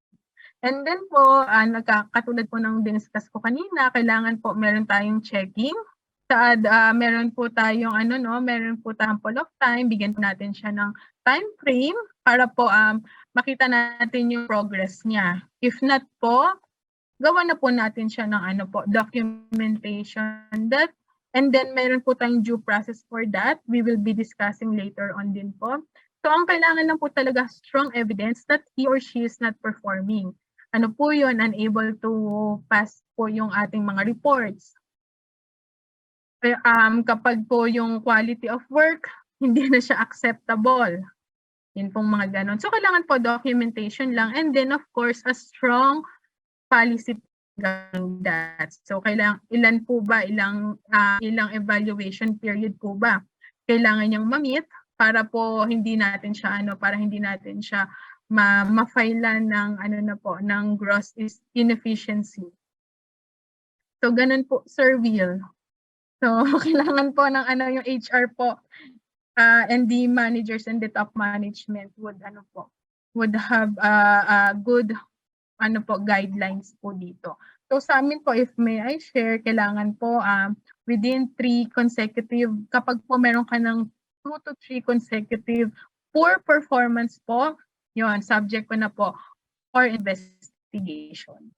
[SPEAKER 1] And then po, katulad po ng diniscuss ko kanina, kailangan po meron tayong checking. Meron po tayong meron po tayong ample of time, bigyan po natin siya ng time frame para po makita natin yung progress niya. If not po, gawa na po natin siya ng documentation that, and then meron po tayong due process for that. We will be discussing later on din po. So ang kailangan lang po talaga strong evidence that he or she is not performing. Ano po yun? Unable to pass po yung ating mga reports. Kapag po yung quality of work, hindi na siya acceptable. Yun pong mga ganon. So kailangan po documentation lang, and then of course a strong policy that. So ilan po ba, ilang evaluation period po ba kailangan niyang ma-meet para po hindi natin siya ma-filean ng ng gross inefficiency. So ganun po, Sir Will. So kailangan po ng yung HR po and the managers and the top management would have good guidelines po dito. So sa amin po, if may I share, kailangan po within 3 consecutive, kapag po meron ka ng 2 to 3 consecutive poor performance po, yun, subject ko na po for investigation.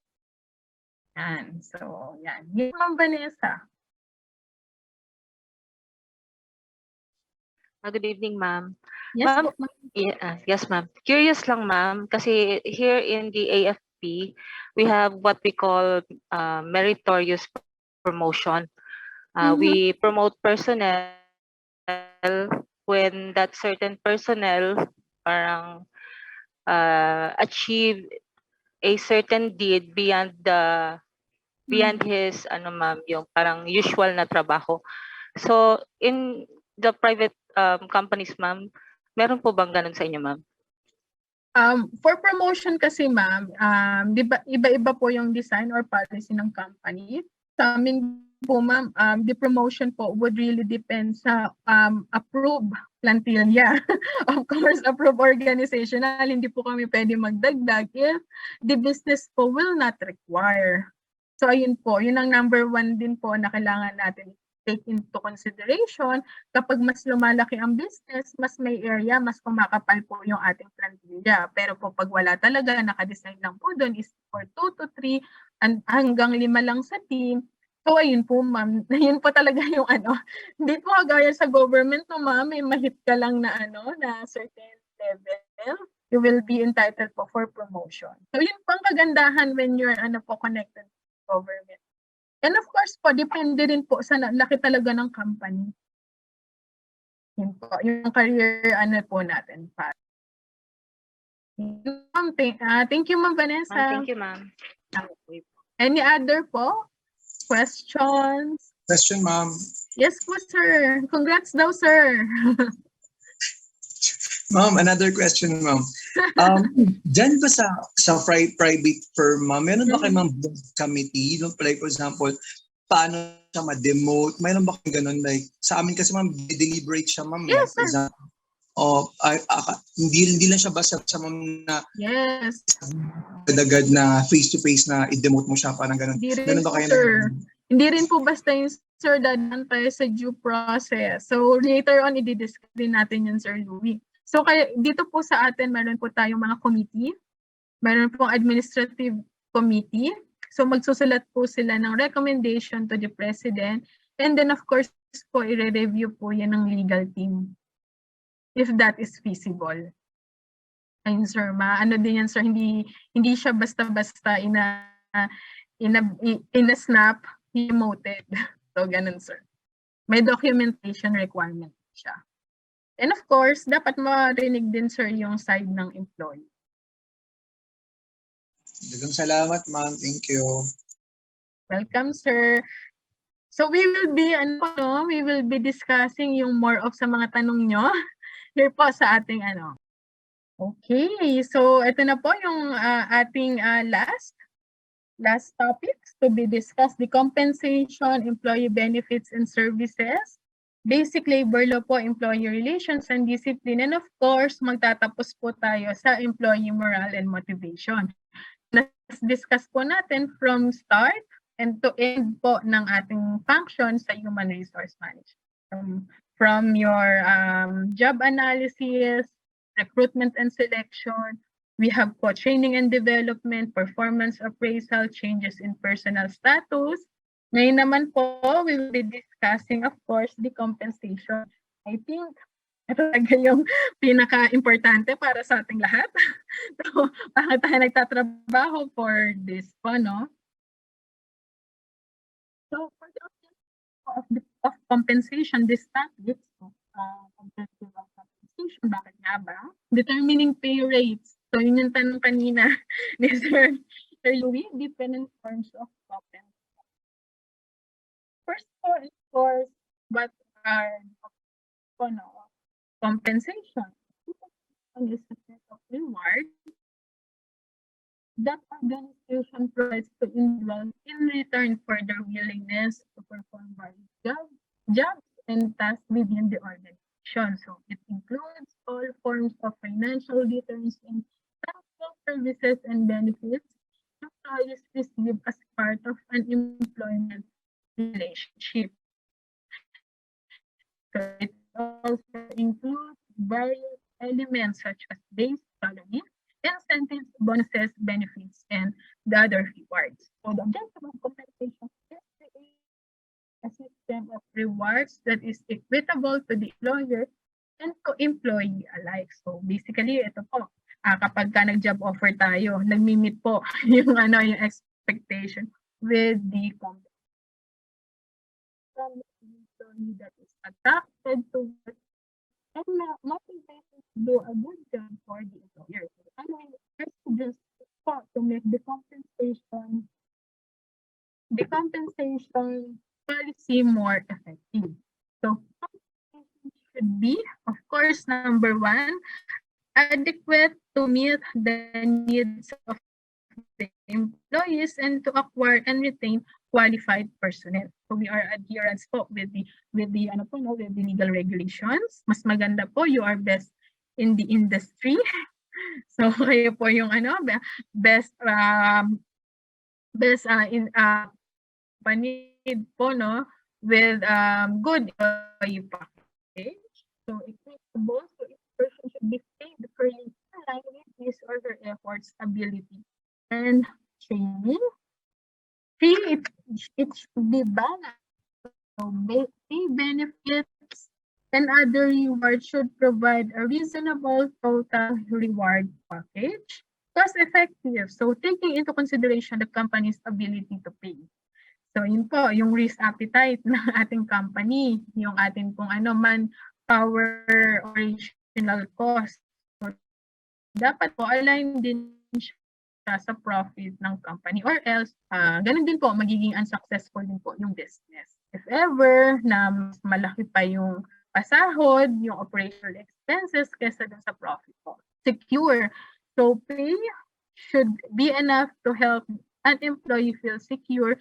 [SPEAKER 1] Yan. So, yan. Yan, Ma'am Vanessa.
[SPEAKER 2] Good evening, ma'am.
[SPEAKER 1] Yes,
[SPEAKER 2] Ma'am,
[SPEAKER 1] po, ma'am.
[SPEAKER 2] Yes, ma'am. Curious lang, ma'am, kasi here in the AFP, we have what we call meritorious promotion. We promote personnel when that certain personnel parang achieve a certain deed beyond his ma'am, yung parang usual na trabaho. So in the private companies, ma'am, meron po bang ganun sa inyo, ma'am?
[SPEAKER 1] For promotion kasi, ma'am, di ba, iba-iba po yung design or policy ng company. Sa amin po, ma'am, the promotion po would really depend sa approved plantilla. Of course, approved organizational, hindi po kami pwede magdagdag if the business po will not require. So ayun po, yun ang number 1 din po na kailangan natin take into consideration. Kapag mas lumalaki ang business, mas may area, mas kumakapal po yung ating plantilla. Pero po pag wala talaga, nakadesign lang po doon is for 2 to 3 hanggang 5 lang sa team. So ayun po, ma'am, yun po talaga yung hindi po kagaya sa government, no, ma'am, may mahit ka lang na na certain level, you will be entitled po for promotion. So yun po ang kagandahan when you're connected to government. And of course po, depende rin po sa laki talaga ng company. Yun po, yung career po natin. Thank you, Ma'am Vanessa.
[SPEAKER 2] Thank you, ma'am.
[SPEAKER 1] Any other po? Questions?
[SPEAKER 4] Question, ma'am.
[SPEAKER 1] Yes po, sir. Congrats daw, sir.
[SPEAKER 4] Ma'am, another question, ma'am. Diyan ba sa private firm, ma'am, meron ba kayo, ma'am, committee? Like, for example, paano siya ma-demote? Meron ba kayo ganun? Like, sa amin kasi, ma'am, deliberate siya, ma'am.
[SPEAKER 1] Yes,
[SPEAKER 4] for
[SPEAKER 1] sir.
[SPEAKER 4] example, hindi lang siya basta sa ma'am na
[SPEAKER 1] Yes.
[SPEAKER 4] agad na face-to-face na i-demote mo siya, parang ganun.
[SPEAKER 1] Hindi rin
[SPEAKER 4] Meron ba
[SPEAKER 1] po,
[SPEAKER 4] kayo
[SPEAKER 1] sir. Hindi rin po basta yung sir, dadaan tayo sa due process. So later on, i-discuss din natin yun, Sir Louie. So kaya dito po sa atin, meron po tayong mga committee. Meron pong administrative committee. So magsusulat po sila ng recommendation to the president. And then of course po, i-review po yan ng legal team. If that is feasible. Ayun, sir, din yan, sir, hindi siya basta-basta snap, demoted. So ganun, sir. May documentation requirement siya. And of course, dapat marinig din, sir, yung side ng employee.
[SPEAKER 4] Dagang salamat, ma'am. Thank you.
[SPEAKER 1] Welcome, sir. So we will be discussing yung more of sa mga tanong nyo here po sa ating Okay, so ito na po yung ating last Last topics to be discussed, the compensation, employee benefits and services, basic labor law po, employee relations and discipline, and of course, magtatapos po tayo sa employee morale and motivation. Discuss po natin from start and to end po ng ating function sa human resource management. From your job analysis, recruitment and selection, we have po training and development, performance appraisal, changes in personal status. Ngayon naman po, we will be discussing, of course, the compensation. I think ito talaga yung pinaka-importante para sa ating lahat. So, bakit tayo nagtatrabaho for this po, no? So, for the objective of compensation, this topic, objective of compensation, bakit nga ba? Determining pay rates. So, yun yung tanong kanina ni Sir Louis, different forms of compensation. First of course, what are compensation? Compensation is a set of rewards that organization provides to individuals in return for their willingness to perform various jobs and tasks within the organization. So it includes all forms of financial returns and tangible services and benefits employees receive as part of an employment relationship. So it also includes various elements such as base salary, incentives, bonuses, benefits, and the other rewards. So the objective of compensation is to create a system of rewards that is equitable to the employer and to employee alike. So basically, ito po, kapag ka nag-job offer tayo, nag-meet po yung expectation with the company. That is attracted to work and motivated to do a good job for the employer. So, just to make the compensation policy more effective. So compensation should be, of course, number one, adequate to meet the needs of the employees and to acquire and retain qualified personnel. So we are adherents po with the legal regulations. Mas maganda po, you are best in the industry. So kayo po yung best in panid po, no, with good employee package. So equitable, so each person should be paid fairly in line with his or her efforts, ability, and training. Three, it should be balanced. So pay benefits and other rewards should provide a reasonable total reward package. Cost effective. So taking into consideration the company's ability to pay. So yun po, yung risk appetite ng ating company, yung ating kung manpower operational cost. So, dapat po align din siya sa profit ng company or else ganun din po magiging unsuccessful din po yung business. If ever na mas malaki pa yung pasahod, yung operational expenses kesa dun sa profit po. Secure. So pay should be enough to help an employee feel secure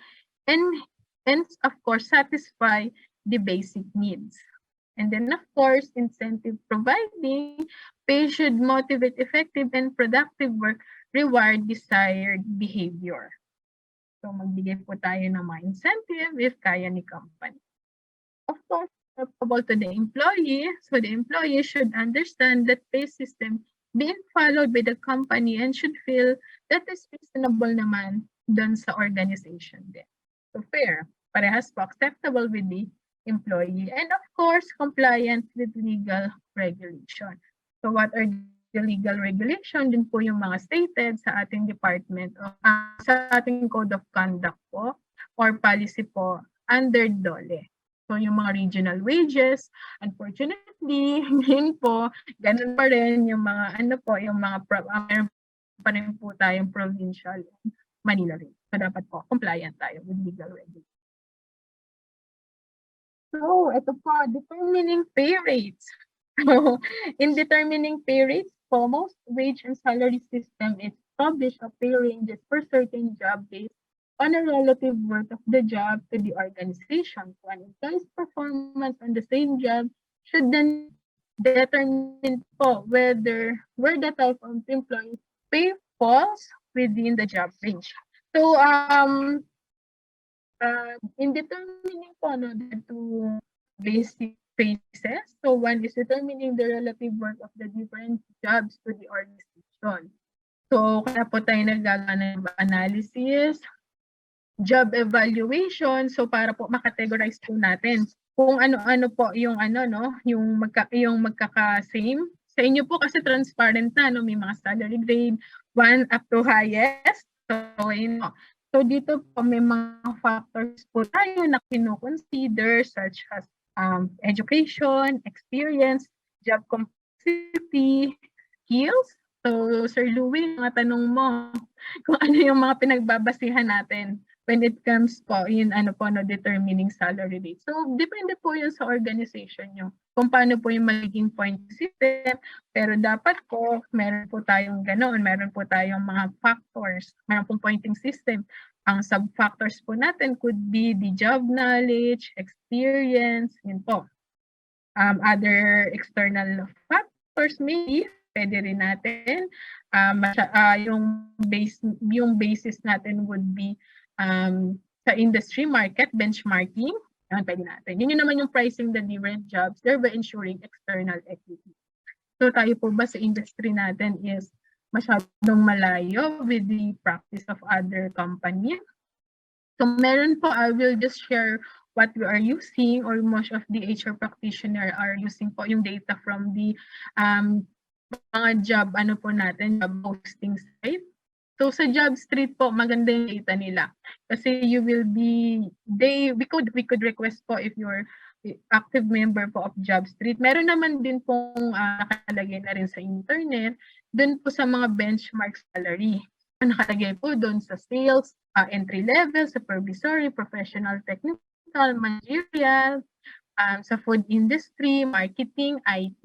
[SPEAKER 1] and of course satisfy the basic needs. And then of course, incentive providing, pay should motivate effective and productive work, reward desired behavior. So magbigay po tayo ng mga incentive if kaya ni company. Of course, applicable to the employee. So the employee should understand that pay system being followed by the company and should feel that is reasonable naman dun sa organization din. So fair, parehas po acceptable with the employee, and of course, compliant with legal regulation. So what are the legal regulation? Din po yung mga stated sa ating department o sa ating code of conduct po or policy po under DOLE. So yung mga regional wages, unfortunately, ngayon po, ganun pa rin yung mga yung mga pa rin po tayong provincial Manila rin. So dapat po compliant tayo with legal regulation. So, ito po, determining pay rates. So, in determining pay rates po, most wage and salary system is publish a pay ranges for certain job-based on a relative worth of the job to the organization. So an employee's performance on the same job should then determine po where the type of employee pay falls within the job range. So in determining po the two basic phases, so one is determining the relative worth of the different jobs to the organization. So kaya po tayo nagagana ng analysis, job evaluation, so para po makategorize po natin kung ano-ano po yung yung magkaka-same. Sa inyo po kasi transparent na, may mga salary grade 1 up to highest. So dito po may mga factors po tayo na kino-consider such as education, experience, job complexity, skills. So Sir Louie, mga tanong mo kung ano yung mga pinagbabasihan natin when it comes po in determining salary rate. So depende po yun sa organization nyo kung paano po yung magiging point system. Pero dapat po meron po tayong ganoon, meron po tayong mga factors, meron pong pointing system. Ang sub-factors po natin could be the job knowledge, experience, yun po. Other external factors maybe, pwede rin natin. Yung basis natin would be sa industry market benchmarking. Yan, pwede natin. Yun naman yung pricing the different jobs, thereby ensuring external equity. So tayo po ba sa industry natin is masyadong malayo with the practice of other companies? So meron po, I will just share what we are using or most of the HR practitioner are using po yung data from the mga job natin, job posting site. So sa JobStreet po, maganda yung data nila. Kasi you will be, we could request po if you're active member po of JobStreet. Meron naman din pong nakalagay na rin sa internet, dun po sa mga benchmark salary. Nakalagay po dun sa sales, entry level, supervisory, professional, technical, managerial, sa food industry, marketing, IT,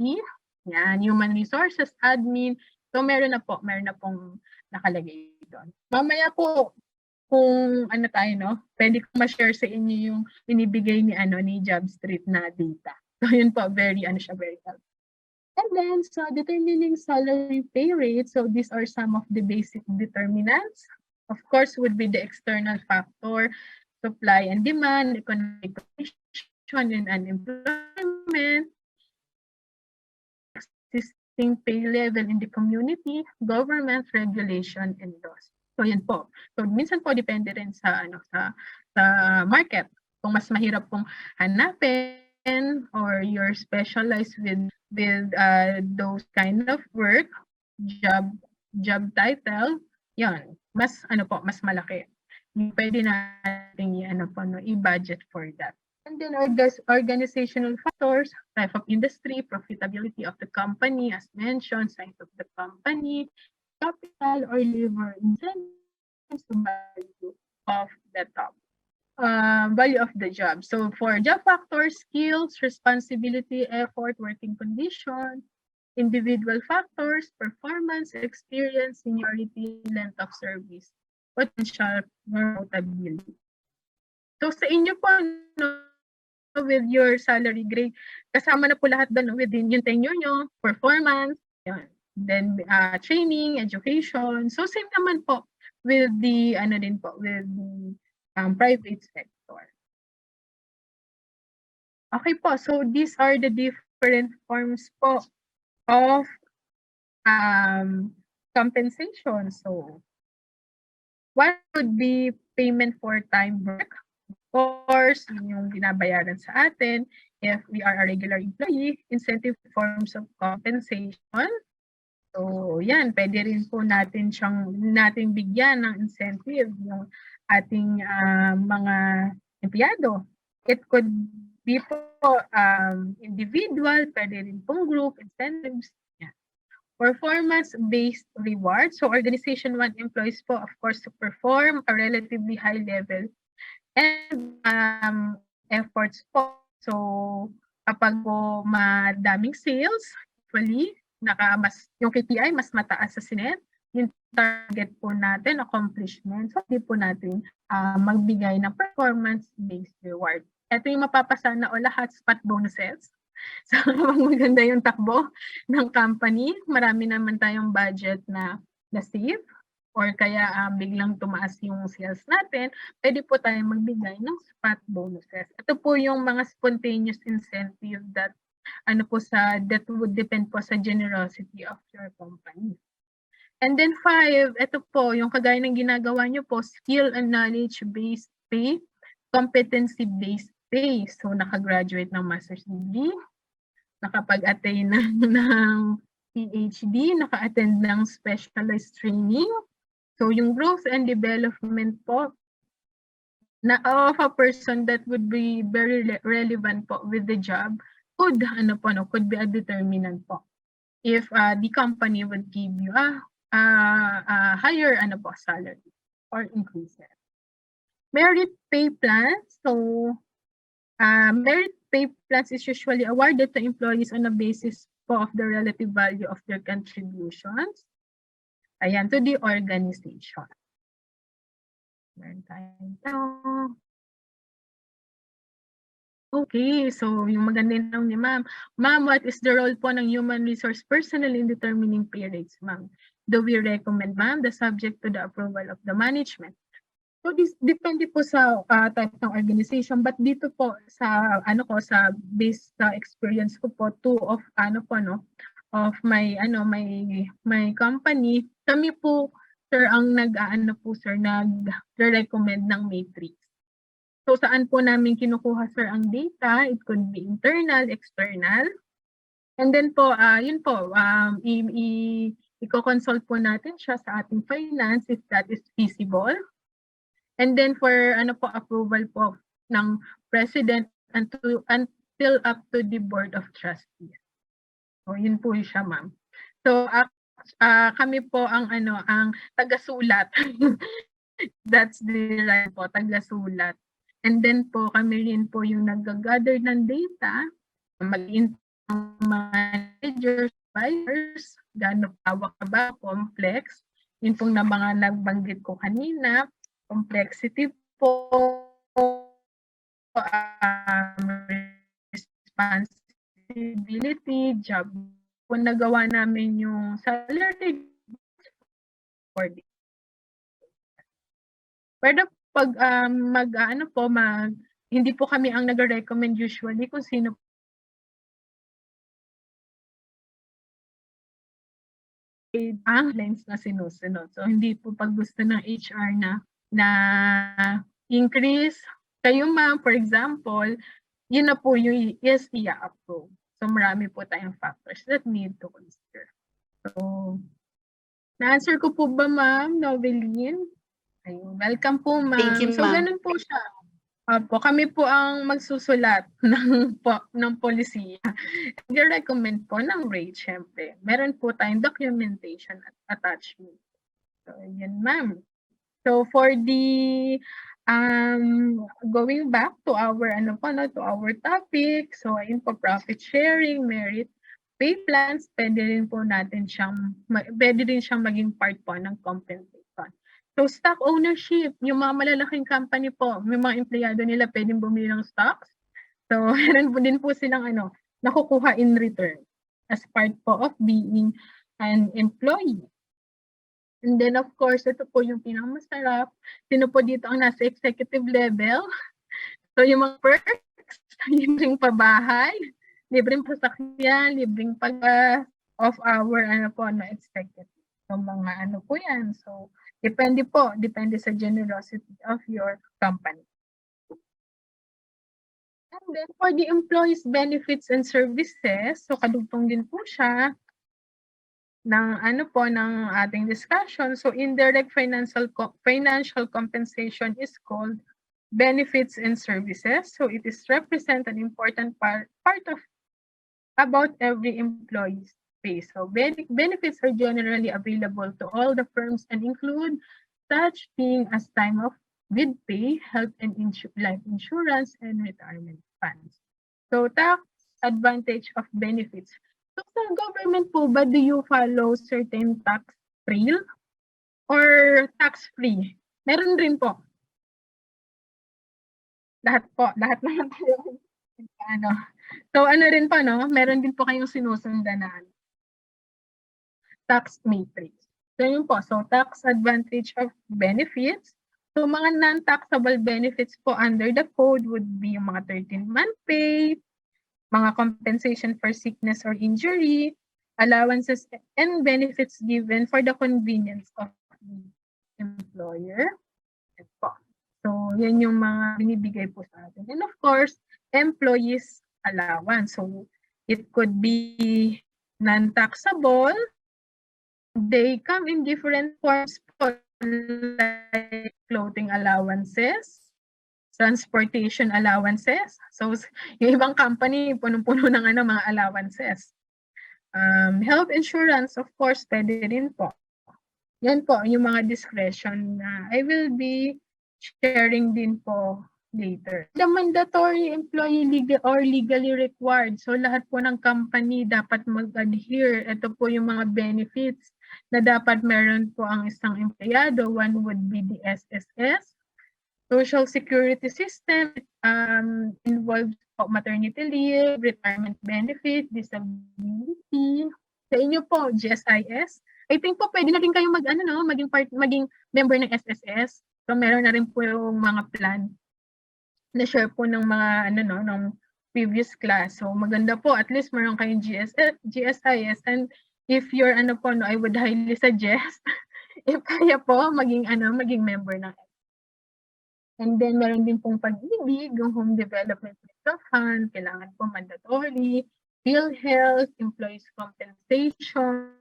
[SPEAKER 1] yan, human resources, admin. So meron na pong nakalagay doon. Mamaya po, kung pwede ko ma-share sa inyo yung binibigay ni JobStreet na data. So yun po, very helpful. And then, so determining salary pay rate, so these are some of the basic determinants. Of course, would be the external factor, supply and demand, economic condition and unemployment, existing pay level in the community, government regulation, and laws. So yan po. So minsan po depende rin sa sa market. Kung mas mahirap pong hanapin or you're specialized with those kind of work, job title, yan, mas mas malaki. Pwede natin i-budget for that. And then organizational factors, type of industry, profitability of the company, as mentioned, size of the company, capital or labor incentives, value of the top. Value of the job. So for job factors, skills, responsibility, effort, working condition, individual factors, performance, experience, seniority, length of service, potential promotability. So sa inyo po, with your salary grade, kasama na po lahat doon within yung tenure nyo, performance, yan. Then training, education. So same naman po with the with the private sector. Okay po, so these are the different forms po of compensation. So what would be payment for time work? Of course, yung binabayaran sa atin if we are a regular employee, incentive forms of compensation. So, yan, pwede rin po natin bigyan ng incentive yung ating mga empleyado. It could be po individual, pwede rin pong group, incentives. Yan. Performance-based reward. So, organization want employees po, of course, to perform a relatively high level and efforts po. So, kapag po madaming sales, actually, yung KPI mas mataas sa sinet, yung target po natin, accomplishment. So, hindi po natin magbigay ng performance-based reward. Ito yung mapapasana o lahat spot bonuses. So, maganda yung takbo ng company. Marami naman tayong budget na save or kaya biglang tumaas yung sales natin, pwede po tayong magbigay ng spot bonuses. Ito po yung mga spontaneous incentive that that would depend po sa generosity of your company. And then 5, ito po, yung kagaya ng ginagawa nyo po, skill and knowledge-based pay, competency-based pay. So, nakagraduate ng master's degree, nakapag-attain ng PhD, naka-attend ng specialized training. So, yung growth and development po of a person that would be very relevant po with the job could be a determinant po. If the company would give you a higher salary or increase it. Merit pay plans. So, merit pay plans is usually awarded to employees on a basis po of the relative value of their contributions to the organization. Okay, so yung maganda lang ni ma'am. Ma'am, what is the role po ng human resource personnel in determining pay rates, ma'am? Do we recommend, ma'am, the subject to the approval of the management? So this depende po sa type ng organization, but dito po sa sa based sa experience ko po, two of of my my company, kami po sir ang nag-recommend ng matrix. So saan po namin kinukuha sir ang data? It could be internal, external. And then po yun po i-consult po natin siya sa ating finance if that is feasible. And then for approval po ng president until up to the board of trustees. So yun po siya, ma'am. So kami po ang ang taga-sulat. That's the right po, taga-sulat. And then po kami rin po yung nag-gather ng data, mag-in managers, buyers, gaano hawak ba, complex. Yun pong na mga nagbanggit ko kanina, complexity po, responsibility, job. Kung nagawa namin yung salary for the pero pag hindi po kami ang nag-recommend usually kung sino ang lines na sinusunod. So hindi po pag gusto ng HR na increase kayo, ma'am, for example, yun na po yung i-approve. So marami po tayong factors that need to consider. So na-answer ko po ba, ma'am Noveline? Ayun, welcome po, ma'am.
[SPEAKER 2] Thank you,
[SPEAKER 1] So
[SPEAKER 2] ma'am.
[SPEAKER 1] ganun po siya. Kami po ang magsusulat ng polisiya. I-recommend po ng rate, syempre. Meron po tayong documentation at attachment. So, yan, ma'am. So, for the going back to our to our topic. So, ayun po, profit sharing, merit pay plans, pwede rin siyang maging part po ng compensation. So, stock ownership, yung mga malalaking company po, may mga empleyado nila pwedeng bumili ng stocks. So, meron po din po silang nakukuha in return as part po of being an employee. And then, of course, ito po yung pinakamasarap. Sino po dito ang nasa executive level? So, yung mga perks, libreng pabahay, libreng pasakyan, libreng of our executive. So, mga po yan. So, depende sa generosity of your company. And then for the employees' benefits and services, so kadugtong din po siya ng ng ating discussion. So indirect financial compensation is called benefits and services. So it is represent an important part of about every employee's pay. So benefits are generally available to all the firms and include such things as time off with pay, health and life insurance, and retirement funds. So tax advantage of benefits. So sa government po ba, do you follow certain tax trail or tax-free. Meron rin po. Lahat po, lahat naman tayo. Ano. So ano rin po, no? Meron din po kayong sinusundan na tax matrix. So yun po, so tax advantage of benefits. So mga non-taxable benefits po under the code would be yung mga 13-month pay, mga compensation for sickness or injury, allowances and benefits given for the convenience of the employer. Yan po. So yan yung mga binibigay po sa atin. And of course, employees allowance. So it could be non-taxable. They come in different forms po, like clothing allowances, transportation allowances. So yung ibang company, punong-puno ng mga allowances. Health insurance, of course, pwede rin po. Yan po, yung mga discretion na I will be sharing din po later. The mandatory employee legal or legally required. So lahat po ng company dapat mag-adhere. Ito po yung mga benefits na dapat meron po ang isang empleyado. One would be the SSS. Social Security System involves maternity leave, retirement benefit, disability. Sa inyo po, GSIS. I think po pwede na rin kayo maging member ng SSS. So meron na rin po yung mga plan na share po ng mga ng previous class. So maganda po, at least meron kayong GSIS, and if you're I would highly suggest if kaya po maging member ng SSS. And then meron din pong pag-ibig, yung Home Development Fund, kailangan po mandatory, PhilHealth, employees compensation,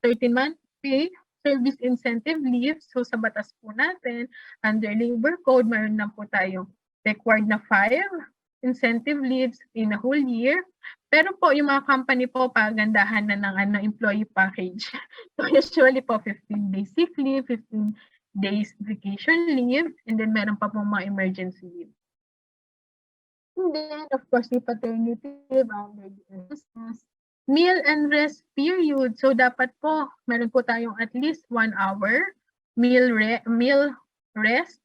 [SPEAKER 1] 13-month pay, service incentive leave. So sa batas po natin, under labor code, meron na po tayong required na 5 incentive leaves in a whole year. Pero po yung mga company po pagandahan na ng employee package. So usually po 15 days sick leave, 15 days vacation leave, and then meron pa pong mga emergency leave. And then of course the paternity leave under the SSS. Meal and rest period. So dapat po meron po tayong at least 1 hour meal rest,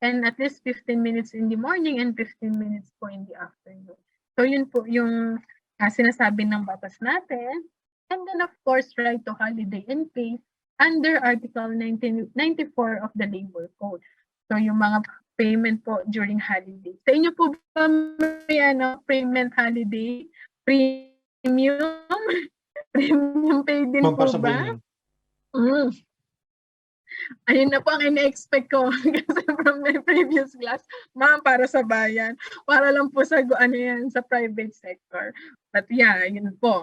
[SPEAKER 1] and at least 15 minutes in the morning and 15 minutes po in the afternoon. So yun po yung sinasabi ng batas natin. And then of course, right to holiday and pay under Article 1994 of the Labor Code. So yung mga payment po during holiday. Sa inyo po ba may payment holiday? Premium? Premium pay din po ba? Ayun na po ang ina-expect ko kasi from my previous class, ma'am, para sa bayan. Para lang po sa sa private sector. But yeah, yun po.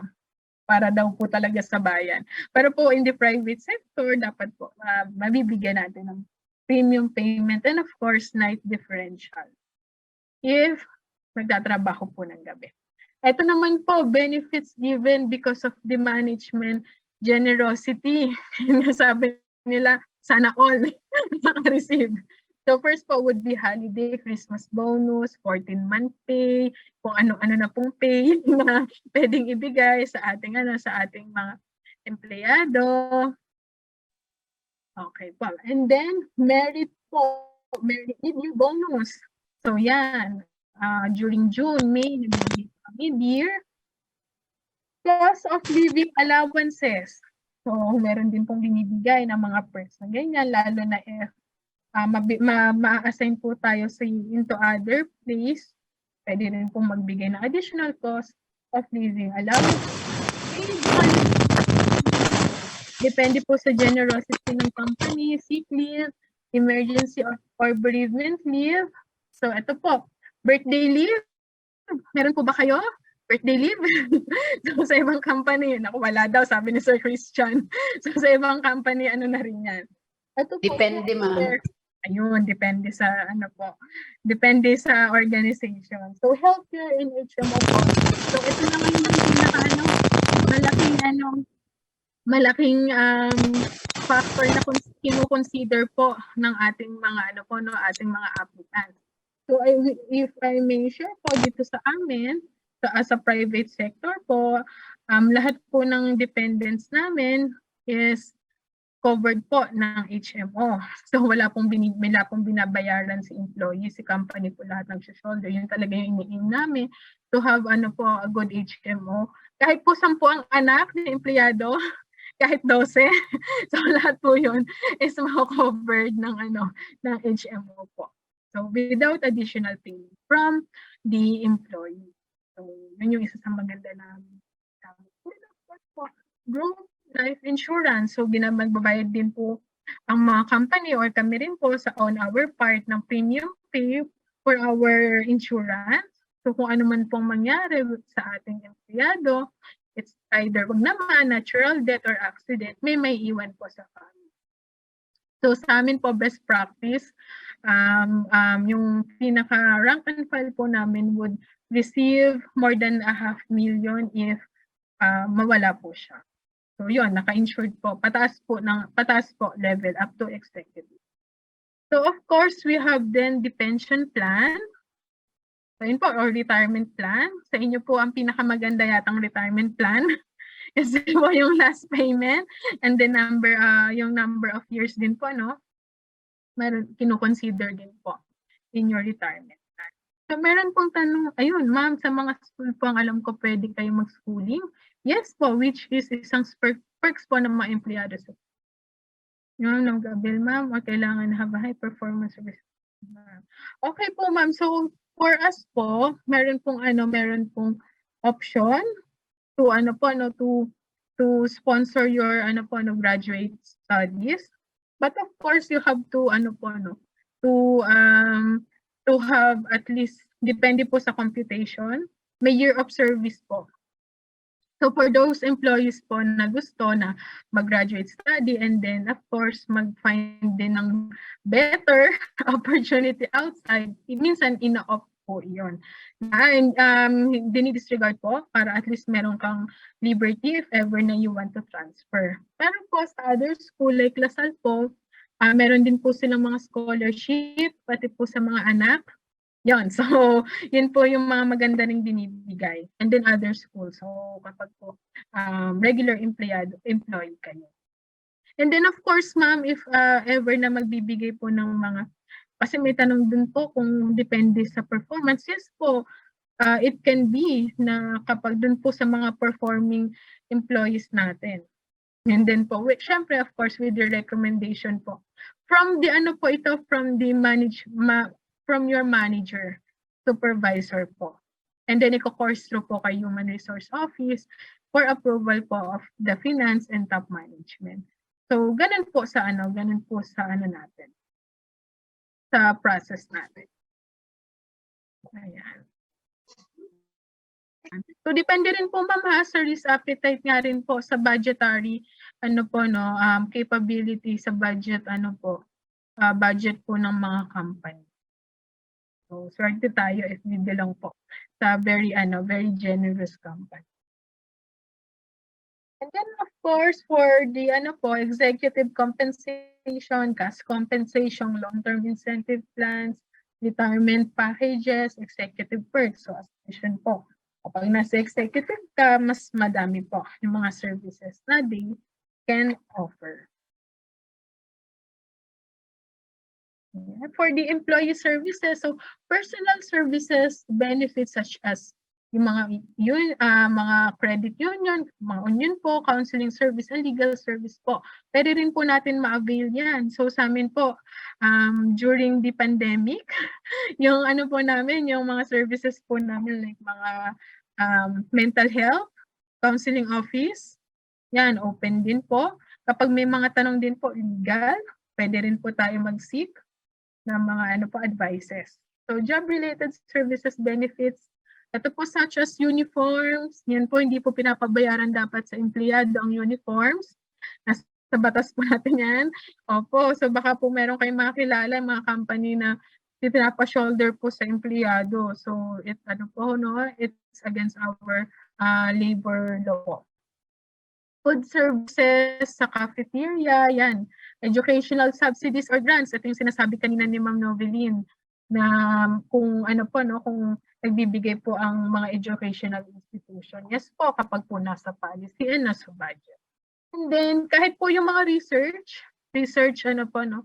[SPEAKER 1] Para daw po talaga sa bayan. Pero po in the private sector, dapat po mabibigyan natin ng premium payment and of course, night differential. If magtatrabaho po ng gabi. Ito naman po, benefits given because of the management generosity. Sabi nila, sana all naka-receive. So first po would be holiday, Christmas bonus, 14-month pay, kung ano-ano na pong pay na pwedeng ibigay sa ating mga empleyado. Okay po. And then merit po, merit review bonus. So yan, during June, May, mid-year. Cost of living allowances. So meron din pong binibigay ng mga perks na ganyan, lalo na if ma-assign po tayo into other place, pwede rin pong magbigay ng additional cost of living allowance. Depende po sa generosity ng company, sick leave, emergency or bereavement leave. So ito po, birthday leave. Meron po ba kayo? Birthday leave? So sa ibang company, wala daw, sabi ni Sir Christian. So sa ibang company, na rin yan. Ito po,
[SPEAKER 5] depende, ma'am.
[SPEAKER 1] Ayun, depende sa depende sa organization. So healthcare in HMO po. So ito naman yung malaking factor na kino-consider po ng ating mga ating mga applicants. So if I may share po dito sa amin, so as a private sector po, lahat po ng dependents namin is covered po ng HMO. So wala pong binabayaran si employee, si company po lahat ng shoulder. Yun talaga yung iniin namin to have a good HMO. Kahit po 10 ang anak ng empleyado, kahit 12. So lahat po yun is covered ng ng HMO po. So without additional payment from the employee. So yun yung isa sa maganda namin. Group life insurance. So magbabayad din po ang mga company or kami rin po on our part ng premium pay for our insurance. So kung ano man pong mangyari sa ating empleyado, it's either wag naman, natural death or accident, may iwan po sa family. So sa amin po, best practice, yung pinaka-rank and file po namin would receive more than 500,000 if mawala po siya. So yun, naka-insured po. Pataas po level up to executive. So of course, we have then the pension plan. So yun po, or retirement plan. Sa inyo po ang pinakamaganda yatang retirement plan. Kasi po yung last payment and the yung number of years din po, no? Kino-consider din po in your retirement plan. So meron pong tanong, ayun ma'am, sa mga school po ang alam ko pwede kayo mag-schooling. Yes po, which is isang perks po ng mga empleyado sa yung nag-abil ma'am, o kailangan have a high performance service. Okay po ma'am, so for us po, meron pong option to to sponsor your graduate studies. But of course, you have to to have at least, depende po sa computation, may year of service po. So for those employees po na gusto na mag-graduate study and then of course mag-find din ng better opportunity outside, minsan ina-opt po yun. And dinidisregard po para at least meron kang liberty if ever na you want to transfer. Pero po sa other school like Lasal po, meron din po silang mga scholarship pati po sa mga anak. Yun. So, yun po yung mga maganda ring binibigay. And then other schools. So, kapag po regular employee kayo. And then of course, ma'am, if ever na magbibigay po ng mga, kasi may tanong dun po kung depende sa performance. Yes po, it can be na kapag dun po sa mga performing employees natin. And then po, syempre of course with your recommendation po. From the from the from your manager, supervisor po. And then i-course through po kay Human Resource Office for approval po of the finance and top management. So ganun po sa natin. Sa process natin. Ayan. So depende rin po ma'am sa risk appetite nga rin po sa budgetary capability sa budget budget po ng mga company. So swerte tayo if we belong po sa very generous company. And then of course for the executive compensation, cash compensation, long-term incentive plans, retirement packages, executive perks. So as mentioned po, kapag nasa executive ka, mas madami po yung mga services na they can offer. For the employee services, so personal services, benefits such as yung mga credit union, mga union po, counseling service, and legal service po. Pwede rin po natin ma-avail yan. So sa amin po, during the pandemic, yung po namin, yung mga services po namin like mga mental health, counseling office, yan, open din po. Kapag may mga tanong din po, legal, pwede rin po tayo mag-seek ng mga advices. So job-related services, benefits, ito po such as uniforms, yan po hindi po pinapabayaran dapat sa empleyado ang uniforms. Nasa batas po natin yan. Opo, so baka po meron kayong makilala, mga company na pinapa-shoulder po sa empleyado. So it's against our labor law. Food services sa cafeteria, yan. Educational subsidies or grants. Ito yung sinasabi kanina ni Ma'am Noveline na kung kung nagbibigay po ang mga educational institution. Yes po, kapag po nasa policy and nasa budget. And then, kahit po yung mga research, ano po, no?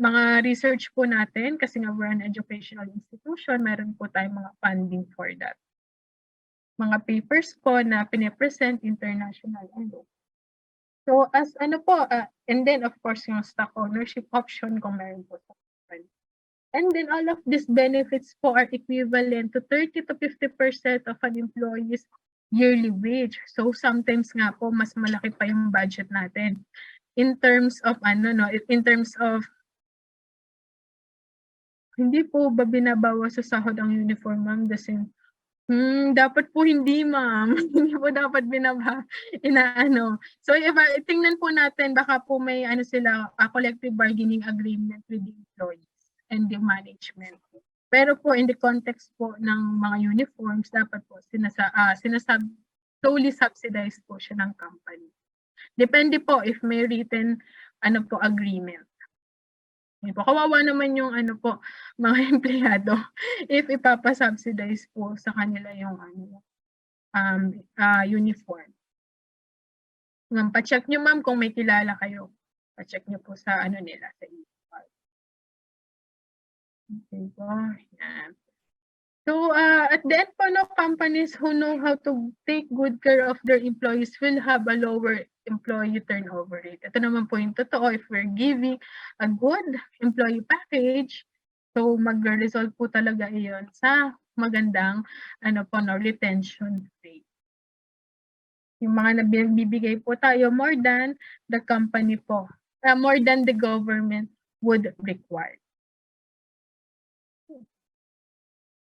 [SPEAKER 1] Mga research po natin, kasi nga we're an educational institution, meron po tayong mga funding for that. Mga papers po na pinipresent international and local. So, as ano po, and then of course, yung stock ownership option kung meron po sa company. And then all of these benefits po are equivalent to 30 to 50% of an employee's yearly wage. So sometimes nga po mas malaki pa yung budget natin. In terms of hindi po ba binabawas sa sahod ang uniform, ma'am? Dapat po hindi, ma'am. Hindi po dapat inaano. So tingnan po natin, baka po may collective bargaining agreement with the employees and the management. Pero po in the context po ng mga uniforms, dapat po solely subsidized po siya ng company. Depende po if may written agreement. Kawawa naman yung mga empleyado if ipapasubsidize po sa kanila yung uniform. Ma'am, pa-check nyo, ma'am, kung may kilala kayo. Pa-check nyo po sa nila sa uniform. Okay po. Yan. So, at the end po, companies who know how to take good care of their employees will have a lower employee turnover rate. Ito naman po yung totoo. If we're giving a good employee package, so mag-result po talaga iyon sa magandang retention rate. Yung mga nabibigay po tayo more than the company po, more than the government would require.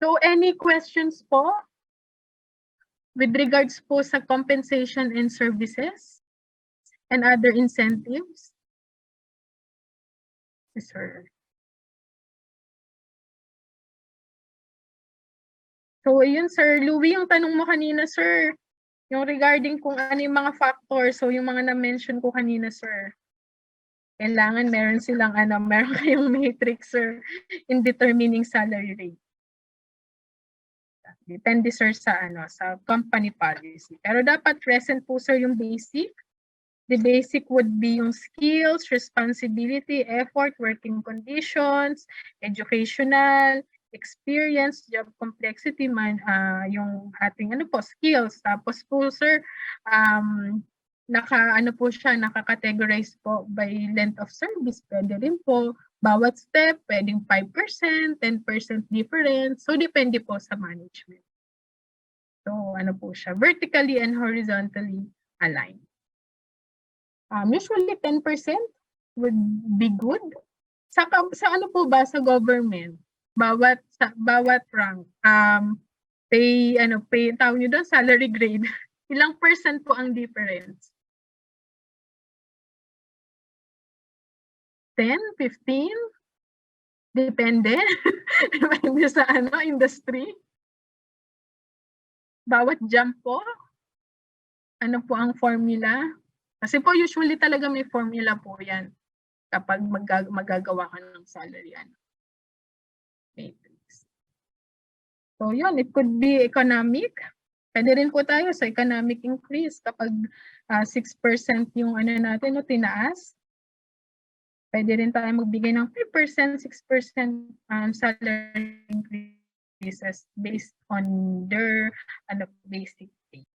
[SPEAKER 1] So, any questions po with regards po sa compensation and services and other incentives? Yes, sir. So, yun, Sir Louie, yung tanong mo kanina, sir, yung regarding kung ano yung mga factors, so yung mga na-mention ko kanina, sir. Kailangan meron silang meron kayong matrix, sir, in determining salary rate. Depende, sir, sa company policy. Pero dapat present po, sir, yung basic. The basic would be yung skills, responsibility, effort, working conditions, educational, experience, job complexity, yung ating skills. Tapos po, sir, naka-categorize po by length of service. Pwede rin po. Bawat step, pwedeng 5%, 10% difference. So, depende po sa management. So, po siya, vertically and horizontally aligned. Usually, 10% would be good. Sa po ba, sa government, bawat rank, tawag nyo doon, salary grade, ilang percent po ang difference? 10, 15? Depende. Depende sa industry. Bawat jump po, ano po ang formula? Kasi po usually talaga may formula po yan kapag magagawa ka ng salary matrix. So yun, it could be economic. Pwede rin po tayo sa economic increase kapag 6% yung natin, tinaas. Pwede rin tayo magbigay ng 5%, 6% salary increases based on their basic pay.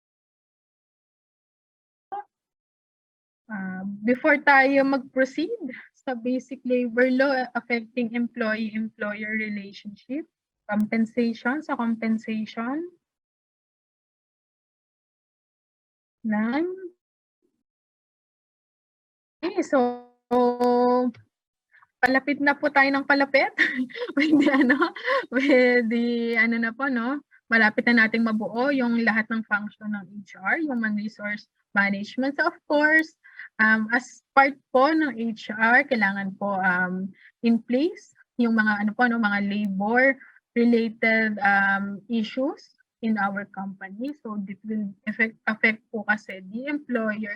[SPEAKER 1] Before tayo mag-proceed sa basic labor law affecting employee-employer relationship, compensation, Okay, so palapit na po tayo ng palapit with the malapit na nating mabuo yung lahat ng function ng HR, human resource management. So of course, as part po ng HR, kailangan po in place yung mga mga labor related issues in our company. So it will affect po kasi the employer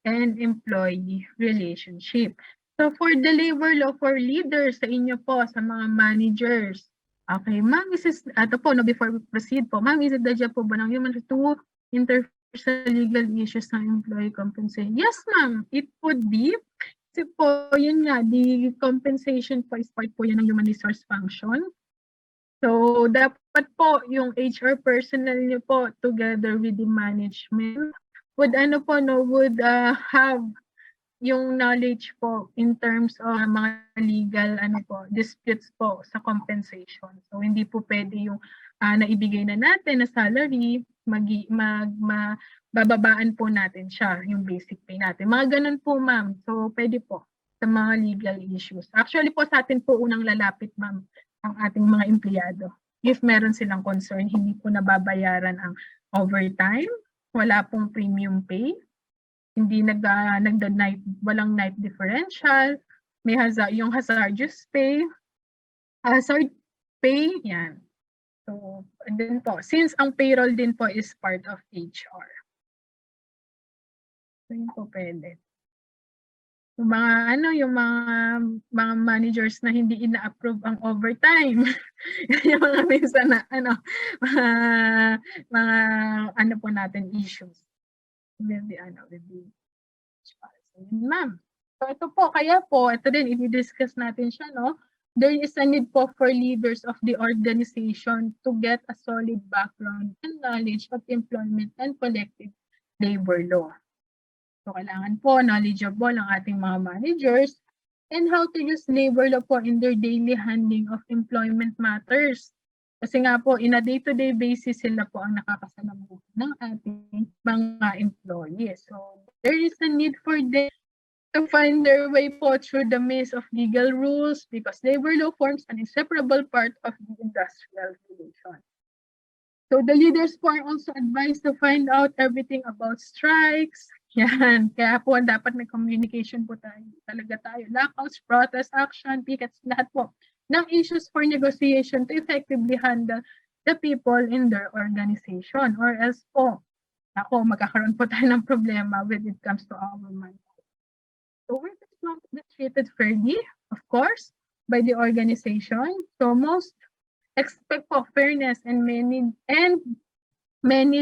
[SPEAKER 1] and employee relationship. So for the labor law for leaders sa inyo po, sa mga managers. Okay, ma'am, before we proceed po, ma'am, is it the job po ba ng human to interfere sa legal issues ng employee compensation. Yes, ma'am, it would be. Kasi po, yun nga, the compensation po is part po yun ng human resource function. So, dapat po yung HR personnel niyo po together with the management would have yung knowledge po in terms of mga legal disputes po sa compensation. So, hindi po pwede yung naibigay na natin na salary, bababaan po natin siya, yung basic pay natin. Mga ganun po, ma'am. So, pwede po sa mga legal issues. Actually po sa atin po unang lalapit, ma'am, ang ating mga empleyado. If meron silang concern, hindi po nababayaran ang overtime, wala pong premium pay, hindi nagda-night, walang night differential, may yung hazardous pay, hazard pay, yan. So, and then po, since ang payroll din po is part of HR. So, yun po pwede. Yung mga managers na hindi ina-approve ang overtime. Yung mga minsan na mga po natin issues. With the ma'am. So ito po, kaya po, ito din, i-discuss natin siya, no? There is a need po for leaders of the organization to get a solid background and knowledge of employment and collective labor law. So kailangan po knowledgeable ang ating mga managers and how to use labor law po in their daily handling of employment matters. Kasi nga po, in a day-to-day basis, sila po ang nakakasalamuha ng ating mga employees. So, there is a need for them to find their way po through the maze of legal rules because labor law forms an inseparable part of the industrial relation. So, the leaders po are also advised to find out everything about strikes. Yan. Kaya po, dapat may communication po talaga tayo. Lockouts, protest, action, pickets, lahat po ng issues for negotiation to effectively handle the people in their organization. Or else po, magkakaroon po tayo ng problema when it comes to our manpower. So workers want to be treated fairly, of course, by the organization. So most expect for fairness and many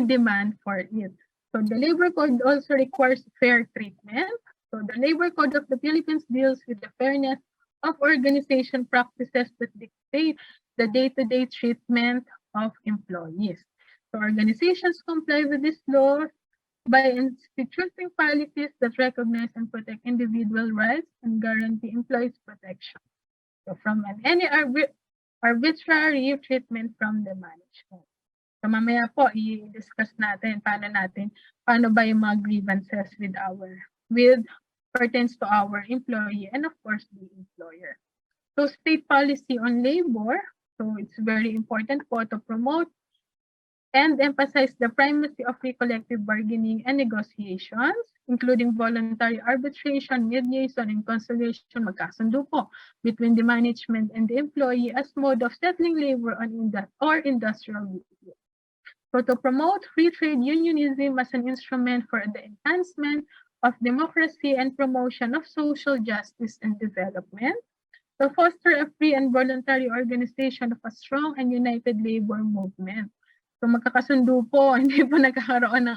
[SPEAKER 1] demand for it. So the labor code also requires fair treatment. So the labor code of the Philippines deals with the fairness of organization practices that dictate the day-to-day treatment of employees. So organizations comply with this law by instituting policies that recognize and protect individual rights and guarantee employees' protection. So from any arbitrary treatment from the management. So mamaya po, i-discuss natin paano ba yung mga grievances with pertains to our employee and of course the employer. So state policy on labor, so it's very important po to promote and emphasize the primacy of free collective bargaining and negotiations, including voluntary arbitration, mediation, and conciliation, magkasundo po between the management and the employee as mode of settling labor on industrial disputes. So to promote free trade unionism as an instrument for the enhancement of democracy and promotion of social justice and development, to foster a free and voluntary organization of a strong and united labor movement. So magkakasundo po, hindi po nagkakaroon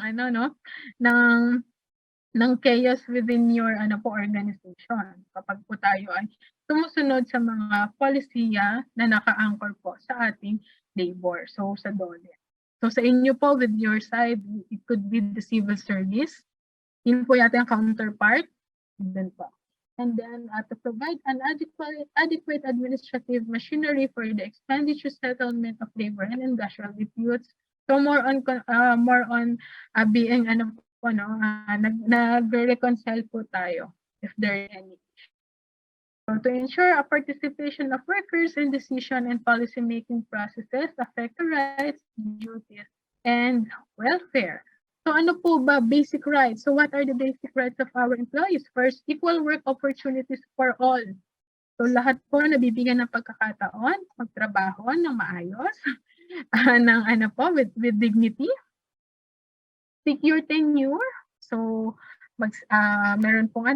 [SPEAKER 1] ng chaos within your organization. Kapag po tayo ay sumusunod sa mga polisiya na naka-anchor po sa ating labor, so sa DOLE. So sa inyo po, with your side, it could be the civil service. Yun po yata yung counterpart. Then po. And then to provide an adequate administrative machinery for the expenditure settlement of labor and industrial disputes. So more on being nag-reconcile po tayo if there are any issue. So to ensure a participation of workers in decision and policy-making processes affect the rights, duties, and welfare. So ano po ba basic rights? So what are the basic rights of our employees? First, equal work opportunities for all. So lahat po nabibigyan ng pagkakataon, magtrabaho ng maayos, with dignity. Secure tenure. So meron pong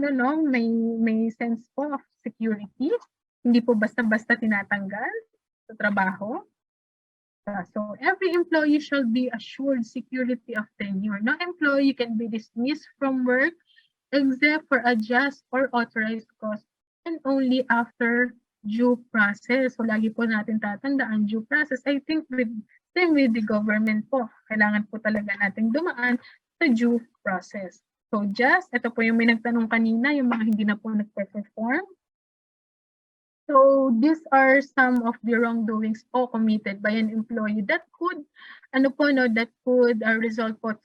[SPEAKER 1] may sense po of security. Hindi po basta-basta tinatanggal sa trabaho. So every employee shall be assured security of tenure. No employee can be dismissed from work except for a just or authorized cause and only after due process. So lagi po natin tatandaan due process. I think same with the government po. Kailangan po talaga natin dumaan sa due process. So just, ito po yung may nagtanong kanina, yung mga hindi na po nagpe-perform. So these are some of the wrongdoings po committed by an employee that could, result po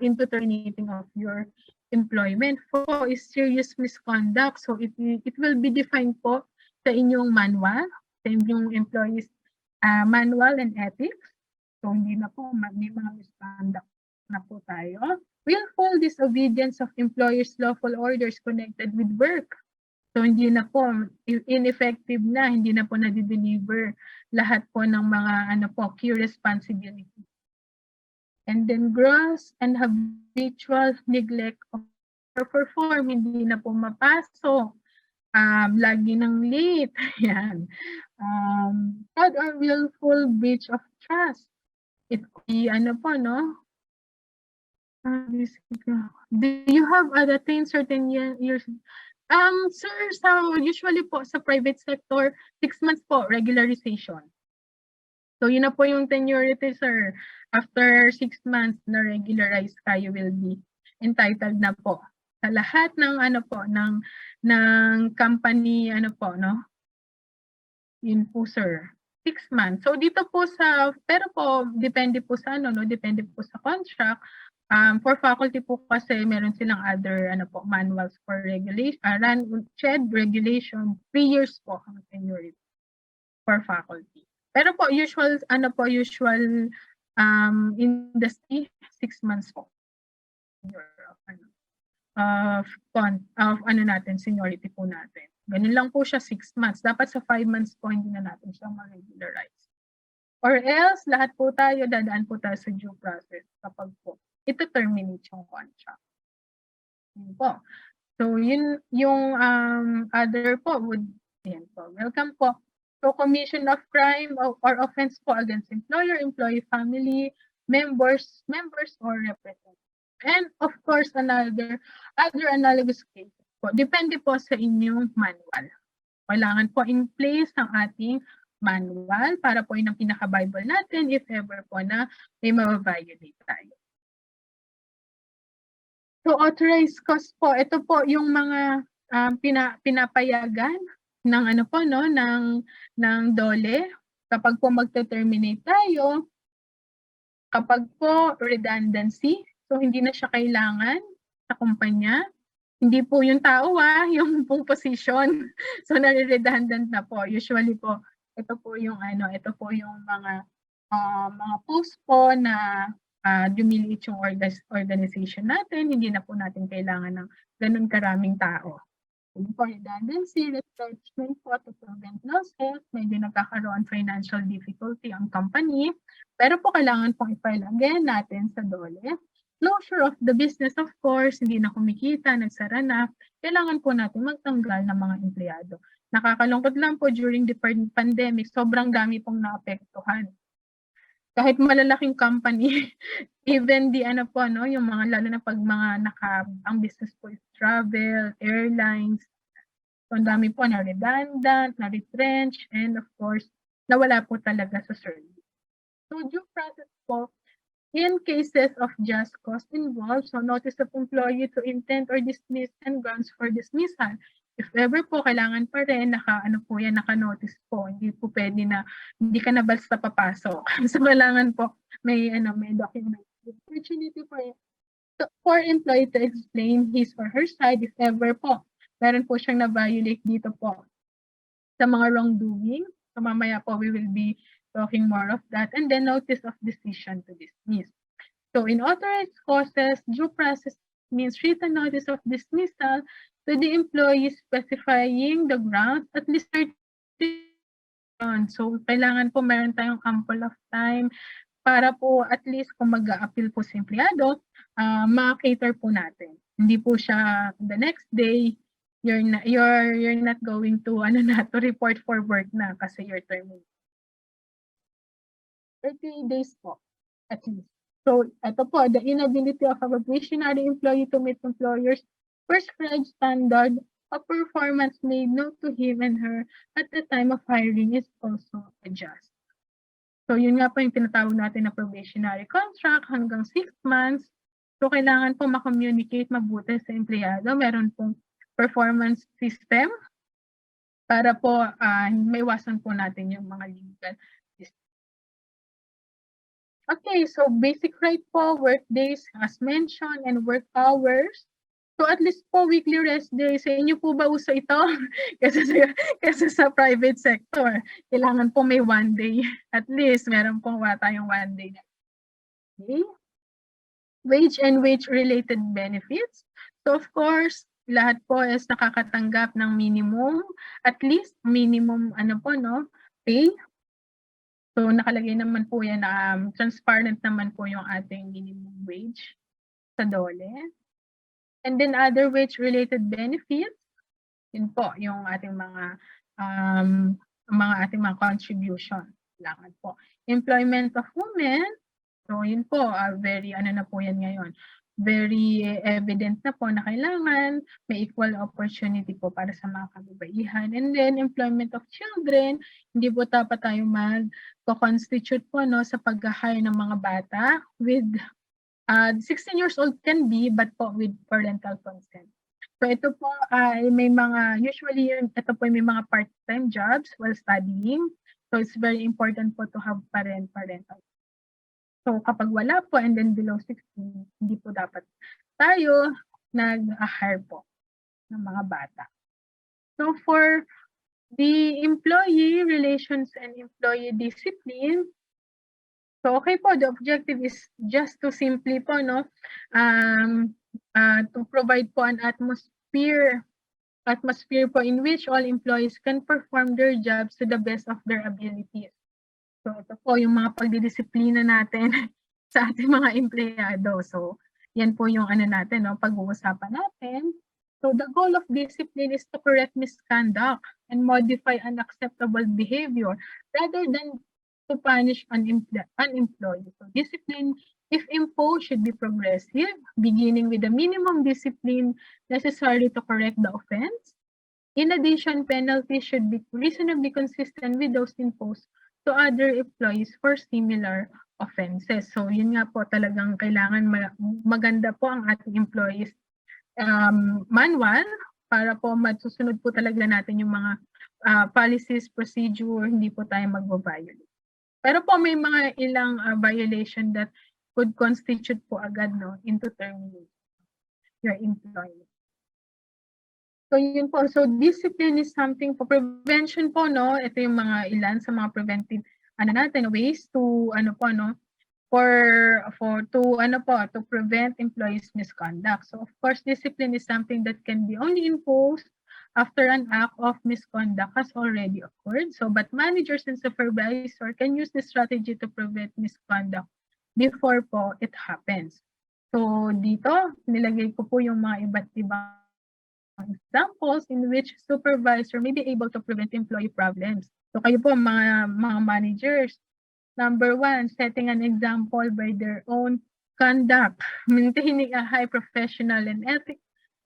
[SPEAKER 1] into terminating of your employment. Po is serious misconduct. So it will be defined po sa inyong manual, sa inyong employees manual and ethics. So hindi na po, may mga misconduct na po tayo. Willful disobedience of employers' lawful orders connected with work. So hindi na po, ineffective na, hindi na po na-deliver lahat po ng mga key responsibility. And then gross and habitual neglect of perform, hindi na po mapasok. Lagi ng late. Yan. Fraud or willful breach of trust. It could be do you have attain certain years? Sir, so usually po sa private sector, 6 months po, regularization. So yun na po yung tenurity, sir. After 6 months na regularize ka, you will be entitled na po. Sa lahat ng ng company, Yun po, sir. 6 months. So dito po pero po, depende po sa depende po sa contract. For faculty po kasi meron silang other manuals for regulation, CHED regulation, 3 years po ang tenure for faculty. Pero po usual industry 6 months po. Of natin seniority po natin. Ganun lang po siya 6 months. Dapat sa 5 months po hindi na natin siya ma-regularize. Or else lahat po tayo dadaan po tayo sa due process kapag po ito terminate yung contract. Yun po. So, yun yung other po would, yan po. Welcome po. So, commission of crime or offense po against employer, employee, family, members or representatives. And of course, other analogous cases po. Depende po sa inyong manual. Kailangan po in place ang ating manual para po yun ang pinaka-Bible natin if ever po na may ma-violate tayo. So authorized cause po, ito po yung mga pinapayagan ng ng DOLE kapag po magte-terminate tayo, kapag po redundancy, so hindi na siya kailangan sa kumpanya. Hindi po yung tao yung pong position. So nare-redundant na po. Usually po ito po yung mga post po na dumiliit yung organization natin, hindi na po natin kailangan ng ganun karaming tao. For redundancy, retrenchment po to prevent losses, medyo nagkakaroon financial difficulty ang company, pero po kailangan pong i-file again natin sa DOLE. Closure of the business, of course, hindi na kumikita, nagsara na, kailangan po natin magtanggal ng mga empleyado. Nakakalungkot lang po during the pandemic, sobrang dami pong naapektuhan. Kahit malalaking company, even yung mga lalo na pag mga ang business po is travel, airlines, so ang dami po na redundant, na retrench, and of course, nawala po talaga sa service. So due process po, in cases of just cause involved, so notice of employee to intent or dismiss and grounds for dismissal. If ever po, kailangan pa rin, naka-notice po. Hindi po pwede na, hindi ka na basta papasok. So, kailangan po, may document. Opportunity for employee to explain his or her side, if ever po, meron po siyang na-violate dito po sa mga wrongdoing. So, mamaya po, we will be talking more of that. And then, notice of decision to dismiss. So, in authorized causes, due process means written notice of dismissal to the employee specifying the grounds at least 30 days. So, kailangan po meron tayong ample of time para po at least kung mag-a-appeal po si empleyado, ma-cater po natin. Hindi po siya the next day, you're not going to to report for work na kasi you're terminated. 30 days po, at least. So, ito po, the inability of a probationary employee to meet employer's prescribed standard of performance made known to him and her at the time of hiring is also adjust. So, yun nga po yung tinatawag natin na probationary contract hanggang 6 months. So, kailangan po makommunicate mabuti sa empleyado. Meron pong performance system para po maiwasan po natin yung mga legal. Okay, so basic right po, work days as mentioned and work hours. So at least po weekly rest days. Sa inyo po ba uso ito? kasi sa private sector, kailangan po may 1 day. At least meron pong tayong 1 day. Okay. Wage and wage-related benefits. So of course, lahat po is nakakatanggap ng minimum, at least minimum pay. So nakalagay naman po yan, transparent naman po yung ating minimum wage sa DOLE. And then other wage-related benefits, yun po yung ating mga contribution. Kailangan po. Employment of women, so yun po, very na po yan ngayon. Very evident na po na kailangan may equal opportunity po para sa mga kababaihan. And then employment of children, hindi po dapat tayo mag-constitute po sa pag-hire ng mga bata with 16 years old can be, but po with parental consent. So ito po ay may mga, usually ito po may mga part-time jobs while studying. So it's very important po to have parental. So kapag wala po and then below 16, hindi po dapat tayo nag-hire po ng mga bata. So for the employee relations and employee discipline, so okay po, the objective is just to simply po to provide po an atmosphere po in which all employees can perform their jobs to the best of their abilities. So ito po yung mga pagdidisiplina natin sa ating mga empleyado. So yan po yung natin, pag-uusapan natin. So the goal of discipline is to correct misconduct and modify unacceptable behavior rather than to punish an employee. So discipline, if imposed, should be progressive, beginning with the minimum discipline necessary to correct the offense. In addition, penalties should be reasonably consistent with those imposed to other employees for similar offenses. So yun nga po, talagang kailangan maganda po ang ating employees manual para po masusunod po talaga natin yung mga policies, procedure, hindi po tayo mag-violate. Pero po may mga ilang violation that could constitute po agad into termination your employment. So yun po. So discipline is something for prevention po, ito yung mga ilan sa mga preventive ways to to prevent employees misconduct. So of course, discipline is something that can be only imposed after an act of misconduct has already occurred. So but managers and supervisors can use this strategy to prevent misconduct before po it happens. So dito, nilagay ko po yung mga iba't ibang examples in which supervisor may be able to prevent employee problems. So kayo po mga managers, number 1, setting an example by their own conduct, maintaining a high professional and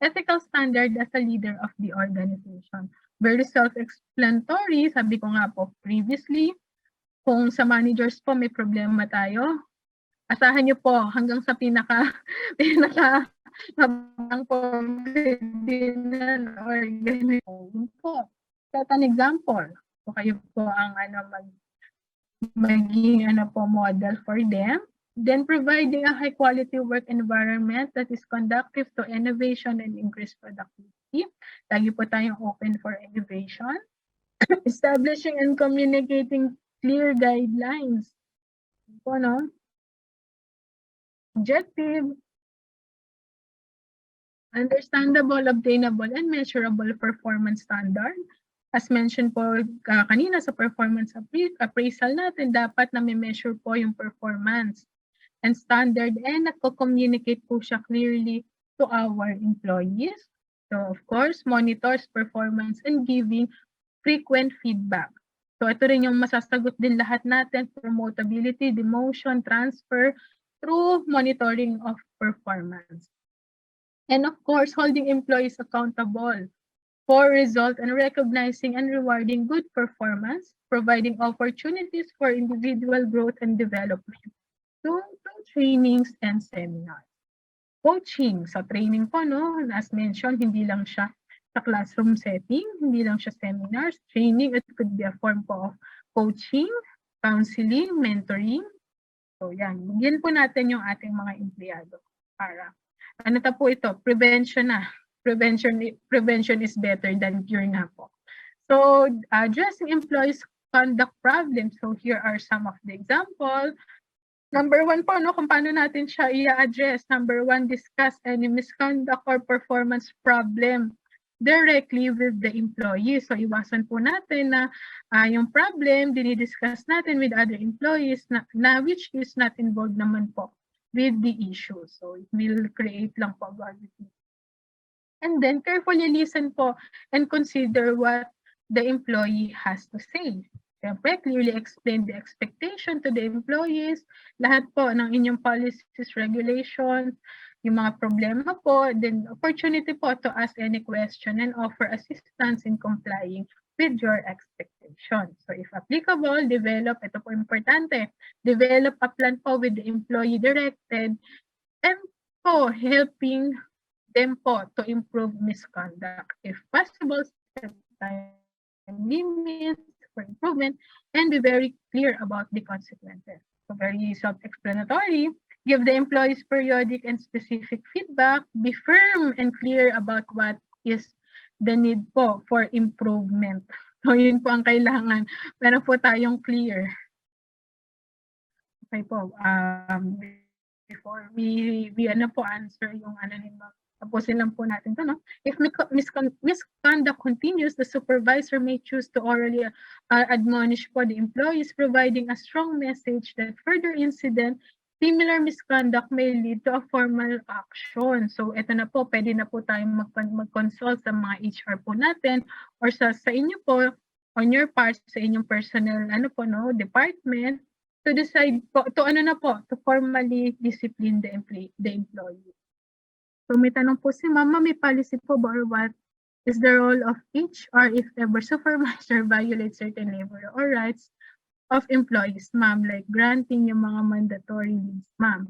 [SPEAKER 1] ethical standard as a leader of the organization. Very self-explanatory, sabi ko nga po previously, kung sa managers po may problema tayo, asahan niyo po hanggang sa pinaka habang po or ganito po. Set an example. So kayo po ang maging model for them. Then providing a high quality work environment that is conducive to innovation and increased productivity. Lagi po tayong open for innovation. Establishing and communicating clear guidelines. Objective, understandable, obtainable, and measurable performance standard. As mentioned po kanina sa performance appraisal natin, dapat na may measure po yung performance and standard and nagko-communicate po siya clearly to our employees. So of course, monitors performance and giving frequent feedback. So ito rin yung masasagot din lahat natin, promotability, demotion, transfer, through monitoring of performance. And of course, holding employees accountable for result and recognizing and rewarding good performance, providing opportunities for individual growth and development through trainings and seminars. Coaching, sa training po, no, as mentioned, hindi lang siya sa classroom setting, hindi lang siya seminars, training, it could be a form po of coaching, counseling, mentoring. So yan, bigyan po natin yung ating mga empleyado para ano ta po ito, prevention na. Prevention is better than cure nga po. So addressing employees conduct problems. So here are some of the example. Number 1 po, no, kung paano natin siya i-address. Number 1, discuss any misconduct or performance problem directly with the employee. So iwasan po natin na yung problem, dinidiscuss natin with other employees na which is not involved naman po with the issue. So it will create lang po gravity. And then carefully listen po and consider what the employee has to say. Siyempre, clearly explain the expectation to the employees, lahat po ng inyong policies, regulations, yung mga problema po, then opportunity po to ask any question and offer assistance in complying with your expectations. So if applicable, develop, ito po importante, develop a plan po with the employee directed and po helping them po to improve misconduct. If possible, set time limits for improvement and be very clear about the consequences. So very self-explanatory. Give the employees periodic and specific feedback. Be firm and clear about what is the need po for improvement. So yun po ang kailangan. Meron po tayong clear. Okay po. Before we ano po answer yung ano ni Ma'am. Tapusin lang po natin to, no? If misconduct continues, the supervisor may choose to orally admonish po the employees, providing a strong message that further incident, similar misconduct may lead to a formal action. So ito na po, pwede na po tayong mag-consult sa mga HR po natin or sa inyo po, on your part, sa inyong personal ano po, no, department, to decide po, to ano na po, to formally discipline the employee. So may tanong po si Mama, may policy po ba or what is the role of HR if ever supervisor violates certain labor or rights of employees, ma'am, like granting yung mga mandatory leaves, ma'am.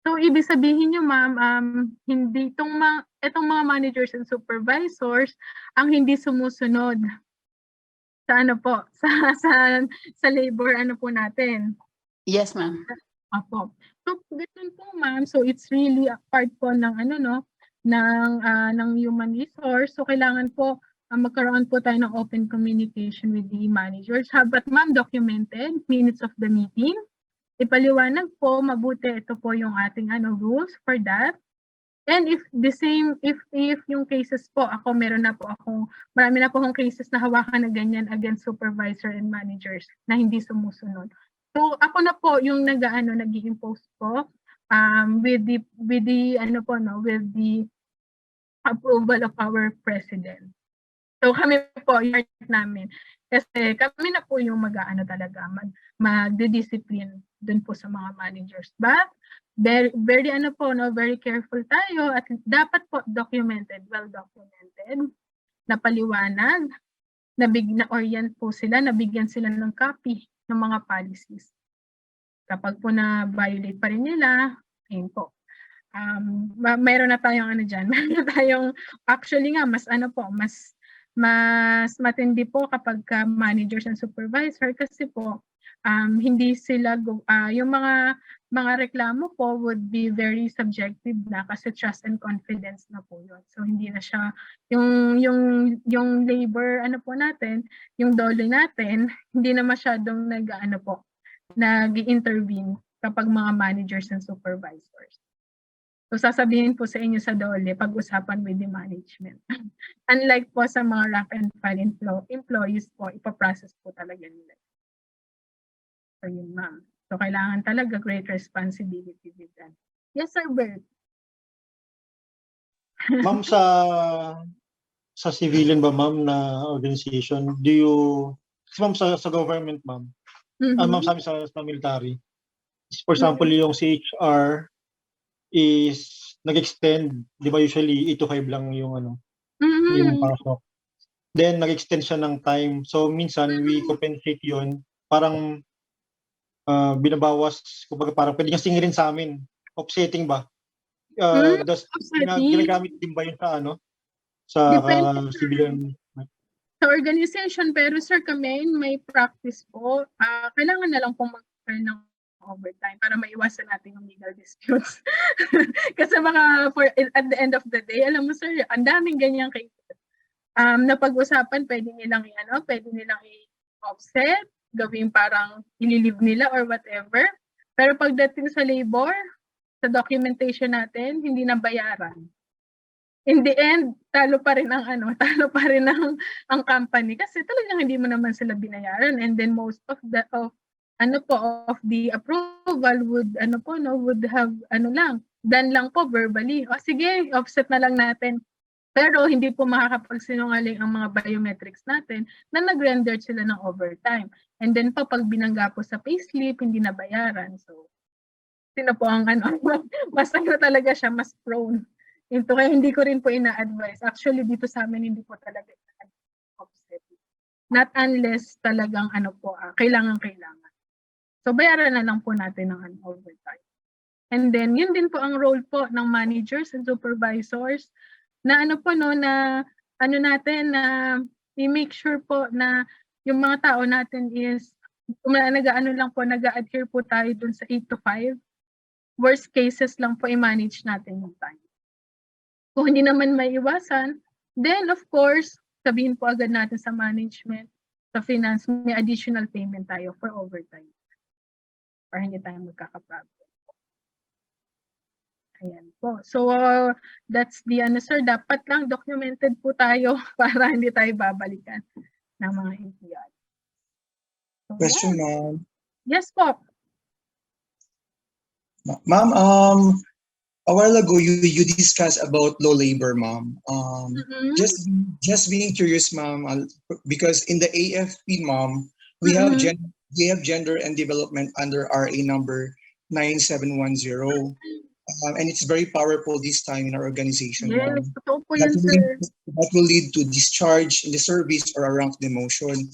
[SPEAKER 1] So ibig sabihin nyo, ma'am, hindi itong mga managers and supervisors ang hindi sumusunod sa ano po, sa labor ano po natin.
[SPEAKER 5] Yes, ma'am.
[SPEAKER 1] Apo. So, ganun po, ma'am. So, it's really a part po ng ano, no, ng human resource. So, kailangan po magkaroon po tayo ng open communication with the managers. But, ma'am, documented minutes of the meeting. Ipaliwanag po, mabuti ito po yung ating rules for that. And if yung cases po, marami na po akong cases na hawakan na ganyan against supervisor and managers na hindi sumusunod. So ako na po yung nag-i-impose po with the approval of our president. So kami po yung namin kasi kami na po yung talaga magdi-discipline dun po sa mga managers. But very very careful tayo at dapat po well documented, napaliwanag, na-orient po sila, nabigyan sila ng copy ng mga policies. Kapag po na-violate pa rin nila, ayun po. Mayroon na tayong meron na tayong, actually nga, mas matindi po kapag managers and supervisor kasi po, hindi sila, yung mga reklamo po would be very subjective na kasi trust and confidence na po yun. So hindi na siya, yung labor po natin, yung dole natin, hindi na masyadong nag-intervene kapag mga managers and supervisors. So sasabihin po sa inyo sa dole, pag-usapan with the management. Unlike po sa mga rank and file employees po, ipaprocess po talaga nila. So yun, ma'am. So kailangan talaga great responsibility with that. Yes, sir, Bert.
[SPEAKER 3] Ma'am, sa civilian ba, ma'am, na organization, do you Kasi ma'am sa government ma'am,
[SPEAKER 1] Mhm.
[SPEAKER 3] ma'am sa amin sa military, is for example yung CHR is nag-extend, 'di ba usually 8 to 5 lang yung yung
[SPEAKER 1] Mhm.
[SPEAKER 3] pasok. Then nag-extend siya ng time. So minsan we compensate 'yun, parang binabawas, kumbaga parang pwede niyang singilin sa amin. Offsetting ba? Das
[SPEAKER 1] Offsetting.
[SPEAKER 3] ginagamit din ba 'yun sa sa
[SPEAKER 1] Depende
[SPEAKER 3] civilian?
[SPEAKER 1] sa organization, pero sir kami may practice po, kailangan na lang pong mag-earn ng overtime para maiwasan natin yung legal disputes. Kasi at the end of the day, alam mo sir, ang daming ganyang cases. Napag-usapan, pwede nilang i-offset, gawing parang ililive nila or whatever. Pero pagdating sa labor, sa documentation natin, hindi na bayaran. In the end, talo pa rin ang company kasi talagang hindi mo naman sila binayaran, and then most of the approval would have done lang po verbally. O sige, offset na lang natin. Pero hindi po makakapagsinungaling ang mga biometrics natin na nag-render sila ng overtime. And then pag binangga po sa payslip, hindi nabayaran. So, sino po ang mas talaga siya, mas prone. Kaya hindi ko rin po ina-advise. Actually, dito sa amin, hindi po talaga offset. Not unless talagang kailangan. So, bayaran na lang po natin ng overtime. And then, yun din po ang role po ng managers and supervisors na i-make sure po na yung mga tao natin is nag-a-adhere po tayo dun sa 8 to 5. Worst cases lang po i-manage natin yung time. Kung hindi naman maiiwasan, then of course, sabihin po agad natin sa management, sa finance, may additional payment tayo for overtime. Para hindi tayo magkaka-problem. Ayan po. So, that's the sir. Dapat lang documented po tayo para hindi tayo babalikan ng mga NPR. So,
[SPEAKER 4] Question, ma'am.
[SPEAKER 1] Yes po.
[SPEAKER 4] Ma'am, a while ago you discussed about low labor, ma'am. Just being curious, ma'am, because in the AFP, ma'am, we have gender and development under RA number 9710. And it's very powerful this time in our organization.
[SPEAKER 1] Yes, totoo po
[SPEAKER 4] that
[SPEAKER 1] yan, sir.
[SPEAKER 4] will lead to discharge in the service or a rank demotion.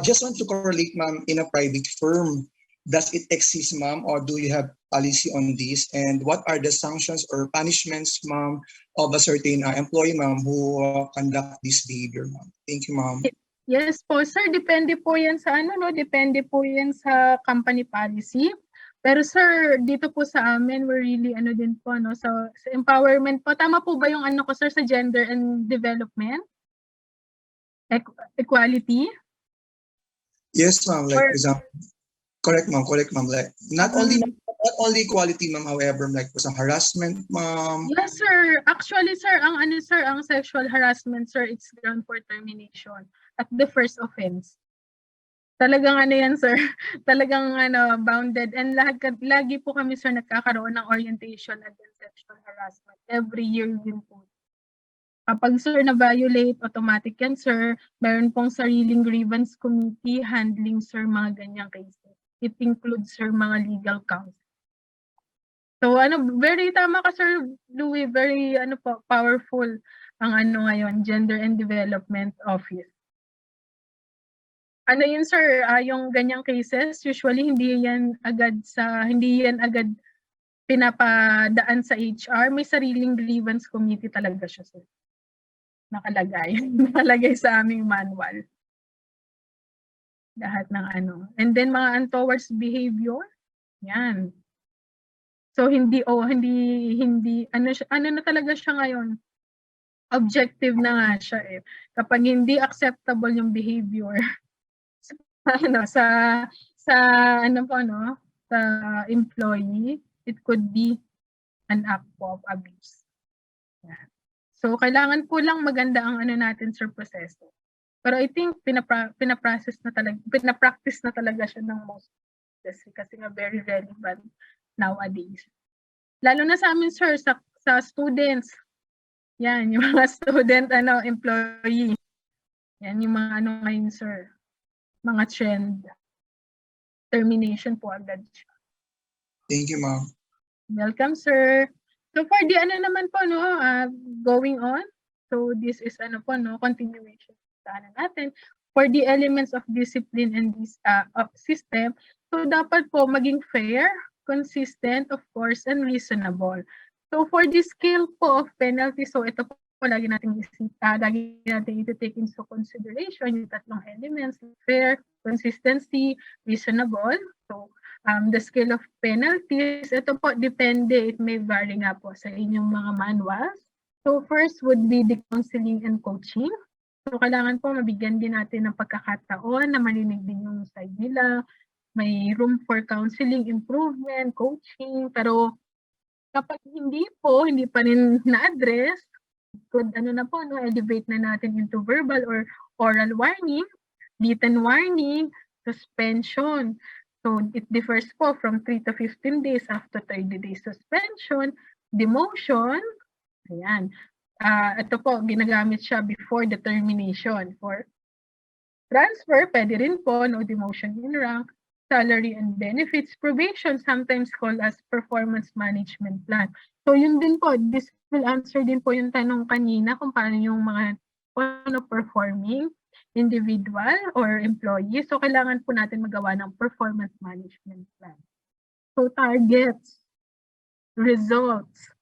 [SPEAKER 4] Just want to correlate, ma'am, in a private firm, does it exist, ma'am, or do you have policy on this? And what are the sanctions or punishments, ma'am, of a certain employee, ma'am, who conduct this behavior, ma'am? Thank you, ma'am.
[SPEAKER 1] Yes po, sir. Depende po yan sa depende po yan sa company policy. Pero sir, dito po sa amin, we're really din po, sa empowerment po. Tama po ba yung ko, sir, sa gender and development? Equality?
[SPEAKER 4] Yes, ma'am. Like, for example, correct, ma'am. Like, not only equality, ma'am, however, like, for some harassment, ma'am.
[SPEAKER 1] Yes, sir. Actually, sir, ang sexual harassment, sir, it's ground for termination at the first offense. Talagang yan, sir. Talagang bounded. And lagi po kami, sir, nagkakaroon ng orientation against sexual harassment. Every year yun po. Kapag, sir, na-violate, automatic yan, sir. Meron pong sariling grievance committee handling, sir, mga ganyang cases. It includes, sir, mga legal counsel. So, very tama ka, Sir Louie. Very, powerful ang ngayon, Gender and Development Office. Yun, sir, yung ganyang cases, usually hindi yan agad pinapadaan sa HR. May sariling grievance committee talaga siya, sir. Nakalagay sa aming manual. Lahat ng And then mga untoward behavior, yan. So hindi na talaga siya ngayon. Objective na nga siya eh. Kapag hindi acceptable yung behavior, sa employee, it could be an act of abuse. Yeah. So kailangan po lang maganda ang natin, sir, proseso. Pero I think pinapractice na talaga siya ng most kasi nga very relevant nowadays. Lalo na sa amin, sir, sa students. Yan, yung mga student employee. Yan yung mga ngayon, sir. mga trend, termination po agad siya.
[SPEAKER 4] Thank you, ma'am.
[SPEAKER 1] Welcome, sir. So for the ano naman po, no, going on. So this is ano po, no, continuation sa ano natin. For the elements of discipline and this of system, so dapat po maging fair, consistent, of course, and reasonable. So for the scale po of penalty, so ito po lagi natin ito-take into consideration yung tatlong elements, fair, consistency, reasonable. So the scale of penalties, ito po depende, it may vary nga po sa inyong mga manuals. So first would be the counseling and coaching. So kailangan po mabigyan din natin ng pagkakataon na marinig din yung side nila. May room for counseling, improvement, coaching. Pero kapag hindi pa rin na-address, could elevate na natin into verbal or oral warning, written warning, suspension. So it differs po from 3 to 15 days after 30 days suspension, demotion. Ayan. Ito po, ginagamit siya before the termination. For transfer, pwede rin po, no demotion in rank, salary and benefits, probation, sometimes called as performance management plan. So yun din po, this will answer din po yung tanong kanina kung paano yung mga performing individual or employee. So kailangan po natin magawa ng performance management plan. So targets, results,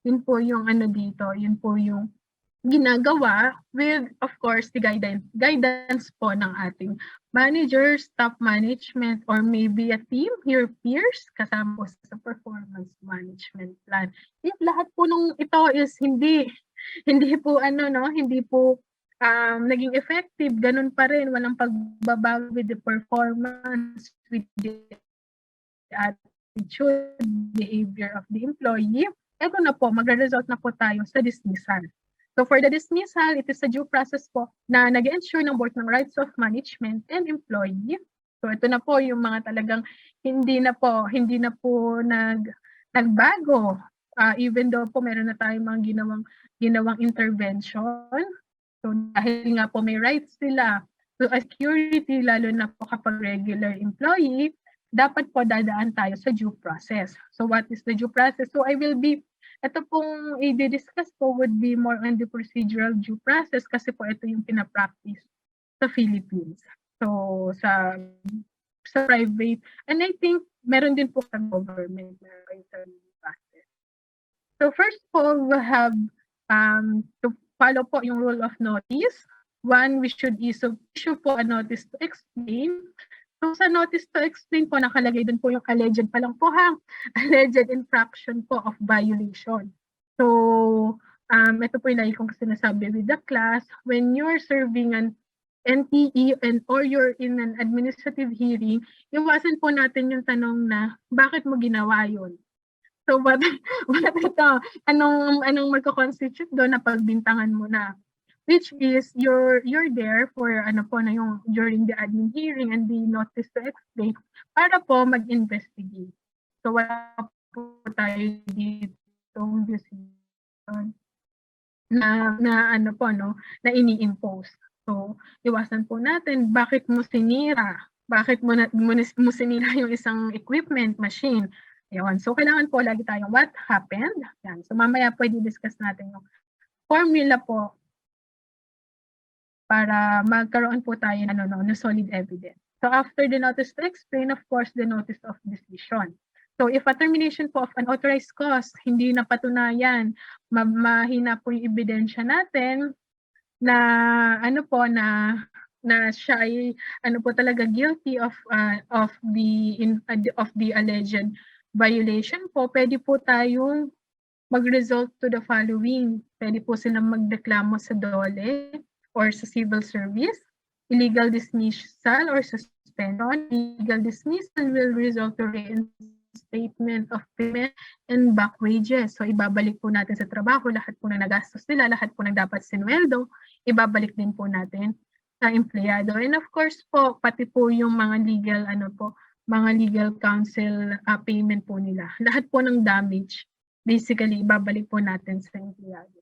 [SPEAKER 1] yun po yung ano dito, yun po yung ginagawa with, of course, the guidance po ng ating managers, top management, or maybe a team, your peers, kasama po sa performance management plan. If lahat po nung ito is hindi po hindi po naging effective, ganun pa rin, walang pagbabago with the performance, with the attitude, behavior of the employee, eto na po, magre-result na po tayo sa dismissal. So for the dismissal, it is a due process po na nag-ensure ng board ng rights of management and employee. So ito na po yung mga talagang hindi na po nagbago. Even though po meron na tayong mga ginawang intervention. So dahil nga po may rights sila to security, lalo na po kapag regular employee, dapat po dadaan tayo sa due process. So what is the due process? So ito pong i-discuss po would be more on the procedural due process kasi po ito yung pinapractice sa Philippines. So sa private, and I think meron din po sa government na due process. So first po, we'll have to follow po yung rule of notice. One, we should issue po a notice to explain. So sa notice to explain po, nakalagay dun po yung alleged pa lang po alleged infraction po of violation. So ito po yung lagi kong sinasabi with the class, when you're serving an NTE or you're in an administrative hearing, iwasan po natin yung tanong na, bakit mo ginawa yun? So what ito? Anong magko-constitute doon na pagbintangan mo na? Which is you're there for yung during the admin hearing and the notice to explain para po mag-investigate. So wala po tayo dito decision na na ini-impose. So iwasan po natin bakit mo sinira sinira yung isang equipment, machine. Ayun. So kailangan po lagi tayong what happened. Yan. So mamaya pwede discuss natin yung formula po para magkaroon po tayo ng solid evidence. So after the notice to explain, of course, the notice of decision. So if a termination po of unauthorized cause, hindi na patunayan, mahina po yung ebidensya natin na na siya ay talaga guilty of the alleged violation po, pwede po tayong mag-result to the following. Pwede po silang magdeklamo sa DOLE or sa civil service, illegal dismissal or suspension. Illegal dismissal will result to reinstatement of payment and back wages. So ibabalik po natin sa trabaho, lahat po na nagastos nila, lahat po na dapat sinweldo, ibabalik din po natin sa empleyado. And of course po, pati po yung mga legal counsel payment po nila. Lahat po ng damage, basically, ibabalik po natin sa empleyado.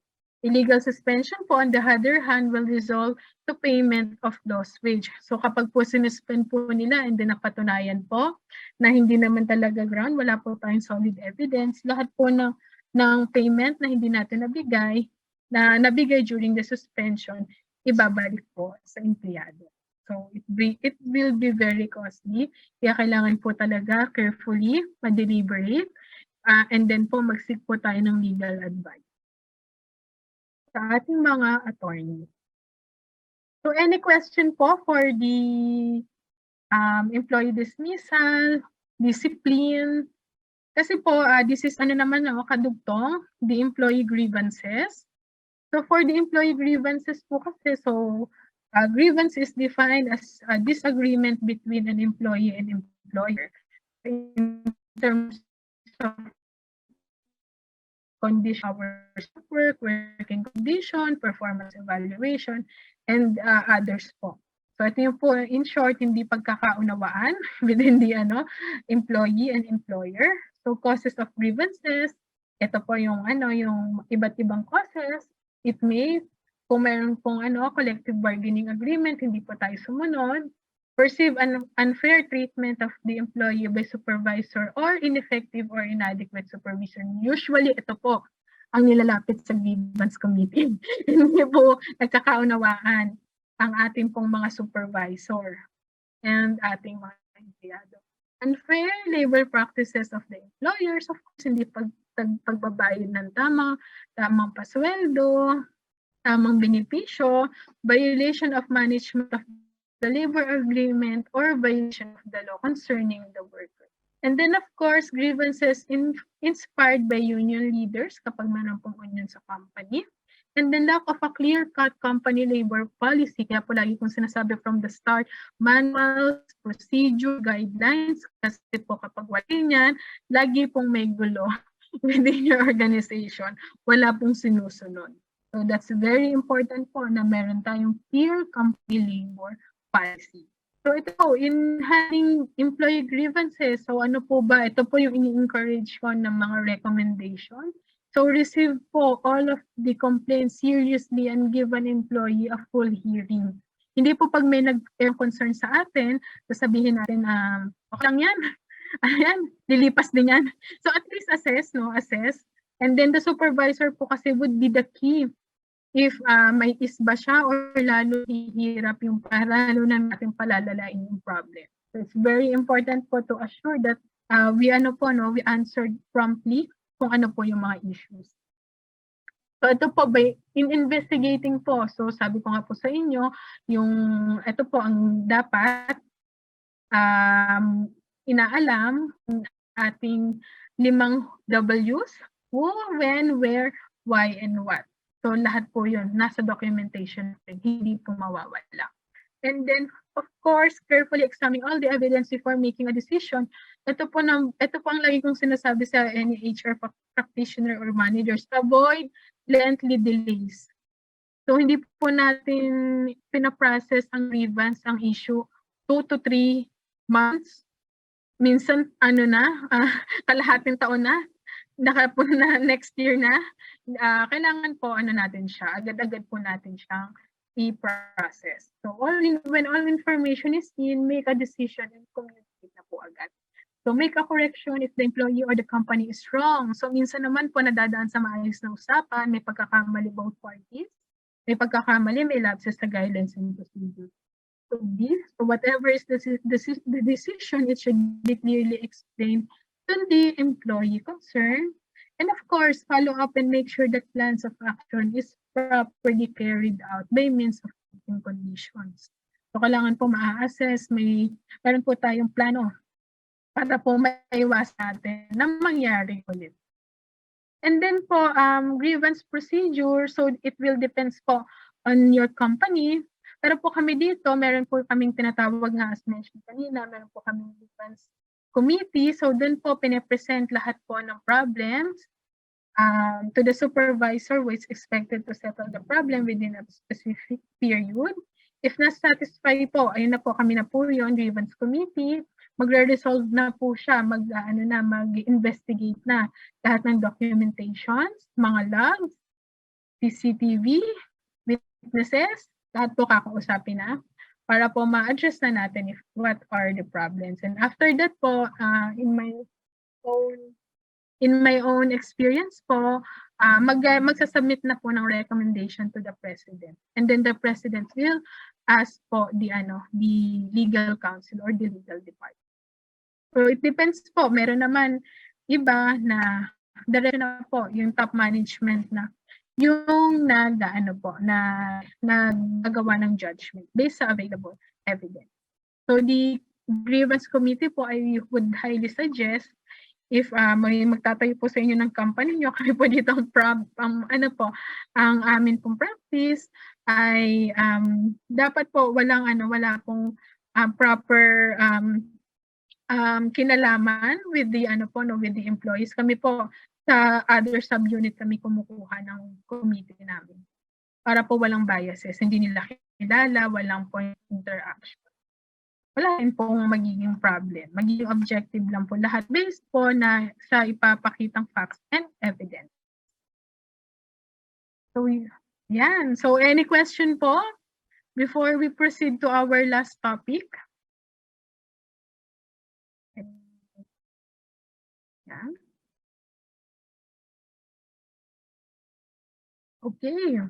[SPEAKER 1] Illegal suspension po, on the other hand, will result to payment of lost wage. So kapag po sinuspend po nila and then napatunayan po na hindi naman talaga ground, wala po tayong solid evidence, lahat po ng payment na hindi natin nabigay during the suspension, ibabalik po sa empleyado. So it will be very costly. Kaya kailangan po talaga carefully, ma-deliberate, and then po mag-seek po tayo ng legal advice sa ating mga attorney. So any question po for the employee dismissal, discipline? Kasi po, this is kadugtong, the employee grievances. So for the employee grievances po kasi, grievance is defined as a disagreement between an employee and employer in terms of condition, hours of work, working condition, performance evaluation, and others po. So ito yung po, in short, hindi pagkakaunawaan within the employee and employer. So causes of grievances, ito po yung yung iba't ibang causes. It may, kung meron pong collective bargaining agreement, hindi po tayo sumunod. Perceive unfair treatment of the employee by supervisor or ineffective or inadequate supervision. Usually, ito po ang nilalapit sa grievance committee. Hindi po nagkakaunawaan ang ating pong mga supervisor and ating mga empleyado. Unfair labor practices of the employers, of course, hindi pagbabayad ng tamang pasweldo, tamang benepisyo, violation of management of the labor agreement, or violation of the law concerning the worker. And then, of course, grievances inspired by union leaders kapag mayroon pong union sa company. And then, lack of a clear-cut company labor policy. Kaya po lagi kong sinasabi from the start, manuals, procedure, guidelines. Kasi po kapag wala yan, lagi pong may gulo within your organization. Wala pong sinusunod. So that's very important po na meron tayong clear company labor policy. So ito po, in handling employee grievances, so ano po ba? Ito po yung ini-encourage ko ng mga recommendation. So receive po all of the complaints seriously and give an employee a full hearing. Hindi po pag may nag-concern sa atin, sasabihin natin na okay lang yan. Ayan, lilipas din yan. So at least assess. And then the supervisor po kasi would be the key. If may isba siya or lalo hihirap lalo na natin palalalain yung problem. So it's very important po to assure that we answered promptly kung ano po yung mga issues. So ito po, in investigating po, so sabi ko nga po sa inyo, ito po ang dapat inaalam ng ating 5 W's, who, when, where, why, and what. So lahat po yun, nasa documentation, hindi po mawawala. And then, of course, carefully examine all the evidence before making a decision. Ito po ang lagi kong sinasabi sa any HR practitioner or managers, avoid lengthy delays. So hindi po natin pinaprocess ang grievance, ang issue, 2 to 3 months. Minsan, kalahating taon na, next year na, kailangan po natin siya, agad-agad po natin siyang i-process. So when all information is in, make a decision and communicate na po agad. So make a correction if the employee or the company is wrong. So minsan naman po nadadaan sa maayos na usapan, may pagkakamali both parties, may lapses sa guidelines and procedures. So whatever is the decision, it should be clearly explained to the employee concerned, and of course, follow up and make sure that plans of action is properly carried out by means of working conditions. So kailangan po ma-assess, meron po tayong plano para po maiwas natin na mangyari ulit. And then po, grievance procedure, so it will depends po on your company. Pero po kami dito, meron po kaming tinatawag nga as mentioned kanina, meron po kaming grievance committee. So dun po pinapresent lahat po ng problems to the supervisor who is expected to settle the problem within a specific period. If na-satisfy po, ayun na po, kami na po yun, grievance committee, magre-resolve na po siya, mag-investigate na lahat ng documentations, mga logs, CCTV, witnesses, lahat po kakausapin na para po ma-address na natin if what are the problems. And after that po, in my own experience po, magsasubmit na po ng recommendation to the president. And then the president will ask po the legal counsel or the legal department. So it depends po. Meron naman iba na diretso na po yung top management na yung nagagawa ng judgment based sa available evidence. So the grievance committee po, I would highly suggest if may magtatayo po sa inyo ng company nyo, kami po dito ang amin pong practice ay dapat po wala pong proper kinalaman with the with the employees. Kami po sa other subunit kami kumukuha ng committee namin para po walang biases, hindi nila kilala, walang point interaction. Wala rin pong magiging problem. Magiging objective lang po lahat based po na sa ipapakitang facts and evidence. So, yan. So, any question po before we proceed to our last topic? Yan. Okay.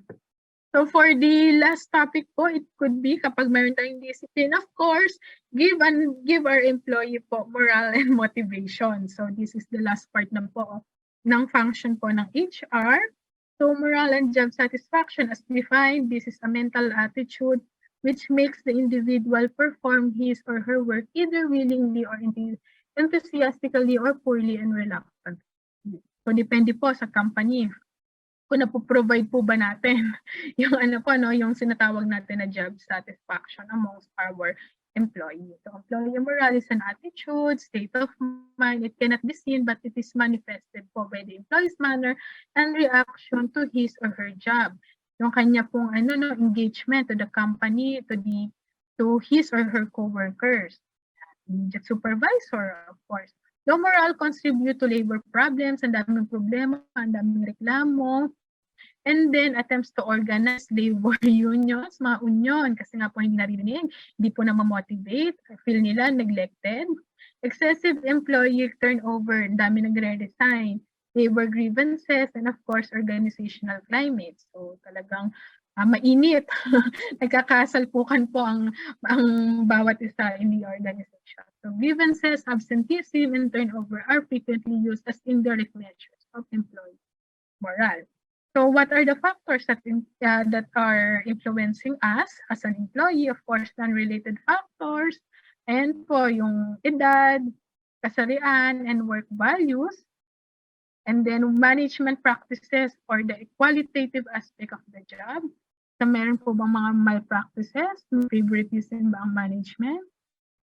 [SPEAKER 1] So for the last topic po, it could be kapag mayroon tayong discipline, of course, give our employee po morale and motivation. So this is the last part ng function po ng HR. So morale and job satisfaction as defined, this is a mental attitude which makes the individual perform his or her work either willingly or enthusiastically or poorly and reluctantly. So depende po sa company. Kung napo-provide po ba natin yung yung sinatawag natin na job satisfaction amongst our employees. So employee morale is an attitude, state of mind. It cannot be seen but it is manifested po by the employee's manner and reaction to his or her job. Yung kanya pong engagement to the company, to his or her co-workers. The supervisor, of course. Low morale contribute to labor problems, ang daming problema, ang daming reklamo, and then attempts to organize labor unions, mga union, kasi nga po hindi narinig, hindi po na ma-motivate, feel nila neglected. Excessive employee turnover, ang dami nagre-resign, labor grievances, and of course, organizational climate. So talagang mainit. Nagkakasalpukan po ang bawat isa in the organization. So grievances, absenteeism, and turnover are frequently used as indirect measures of employee morale. So what are the factors that are influencing us as an employee? Of course, non-related factors, and po yung edad, kasarian, and work values. And then management practices or the qualitative aspect of the job. So meron po bang mga malpractices, favoritism ba ang management?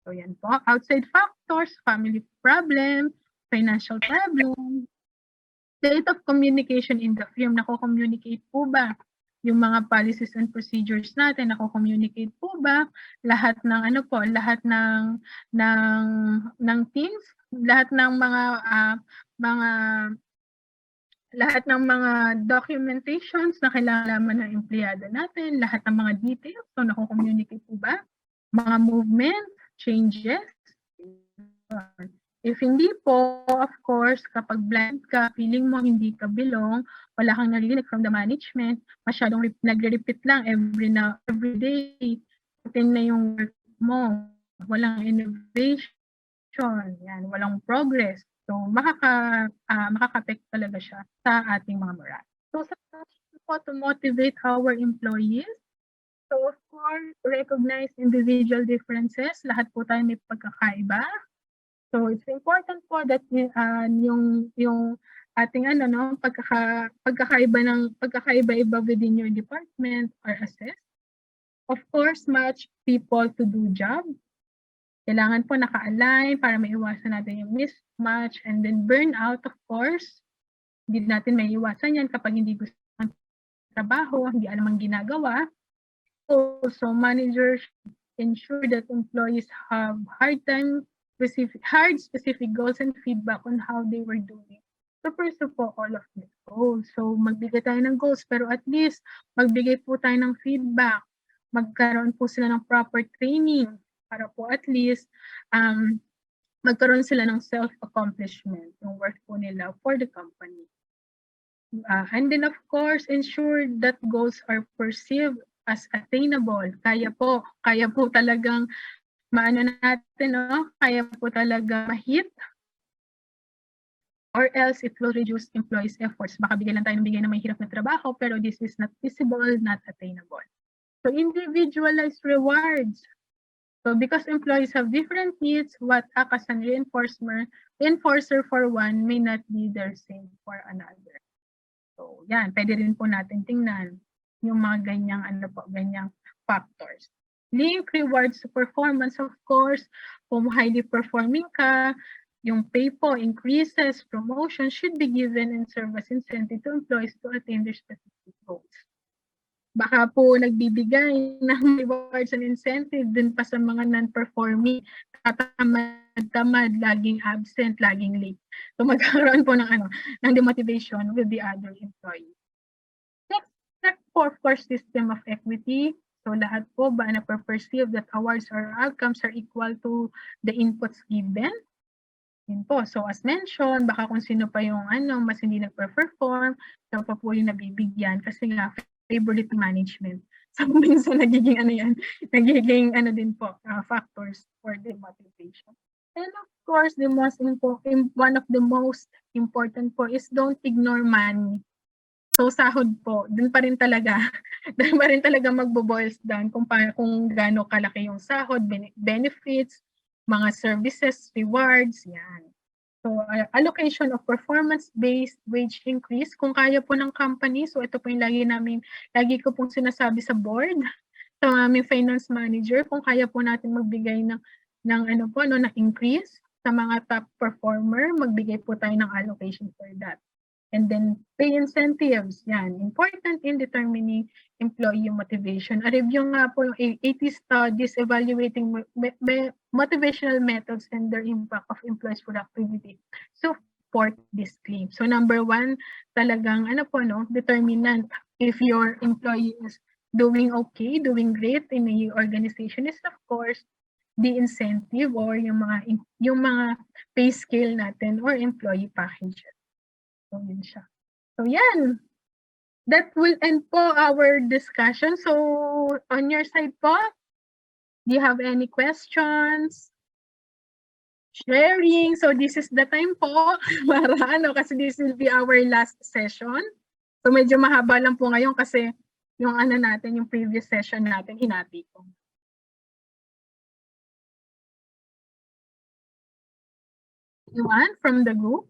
[SPEAKER 1] So yan po. Outside factors, family problem, financial problem, state of communication in the firm, nako-communicate po ba yung mga policies and procedures natin, nako-communicate po ba lahat ng lahat ng teams, lahat ng mga documentations na kailangan ng empleyado natin, lahat ng mga details, so nako-communicate po ba? Mga movement, changes. If hindi po, of course, kapag blind ka, feeling mo hindi ka belong, wala kang narinig from the management, masyadong nagre-repeat lang every day, putin na yung work mo, walang innovation, yan, walang progress. So, makaka-affect talaga siya sa ating mga morale. So, sa po to motivate our employees, so of course, recognize individual differences. Lahat po tayo may pagkakaiba. So, it's important po that yung ating pagkakaiba-iba within your department are assessed. Of course, match people to do job. Kailangan po naka-align para maiwasan natin yung mismatch, and then burnout, of course. Hindi natin maiiwasan yan kapag hindi gusto ng trabaho, hindi alam ang ginagawa. Also, managers ensure that employees have hard specific goals and feedback on how they were doing. to pursue po all of these goals. So magbigay tayo ng goals, pero at least magbigay po tayo ng feedback. Magkaroon po sila ng proper training para po at least magkaroon sila ng self-accomplishment, yung work po nila for the company. And then of course, ensure that goals are perceived as attainable. Kaya po talagang maano natin, no? Kaya po talaga ma-hit, or else it will reduce employees' efforts. Baka bigay lang tayo ng bigay na may hirap na trabaho, pero this is not feasible, not attainable. So individualized rewards. So because employees have different needs, what acts as an reinforcer for one may not be the same for another. So yan, pwede rin po natin tingnan yung mga ganyang factors. Link rewards to performance, of course. Kung highly performing ka, yung pay po increases, promotion should be given and serve as incentive to employees to attain their specific goals. Baka po nagbibigay ng rewards and incentive dun pa sa mga non-performing, katamad, laging absent, laging late. So magkaroon po ng demotivation with the other employees. Next po, of course, system of equity. So lahat po ba na perceive that awards or outcomes are equal to the inputs given? Yun po. So as mentioned, baka kung sino pa yung mas hindi nagper-perform, so pa po yung nabibigyan kasi nga favorite management. So minsan nagiging din po factors for the motivation. And of course, one of the most important po is don't ignore money. So sahod po, dun pa rin talaga magbo-boils down kung gaano kalaki yung sahod, benefits, mga services, rewards, yan. So allocation of performance-based wage increase, kung kaya po ng company, so ito po yung lagi ko pong sinasabi sa board, sa aming finance manager, kung kaya po natin magbigay ng increase sa mga top performer, magbigay po tayo ng allocation for that. And then pay incentives, yan, important in determining employee motivation. A review nga po yung 80 studies evaluating motivational methods and their impact of employees' productivity. So support this claim. So number one, talagang determinant if your employee is doing okay, doing great in a organization is of course the incentive or yung mga pay scale natin or employee packages. So yun siya. So yan. That will end po our discussion. So on your side po, do you have any questions? Sharing. So this is the time po para kasi this will be our last session. So medyo mahaba lang po ngayon kasi yung yung previous session natin hinati ko. Anyone from the group?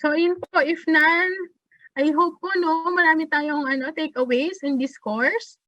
[SPEAKER 1] So yun po, if none, I hope po marami tayong takeaways in this course.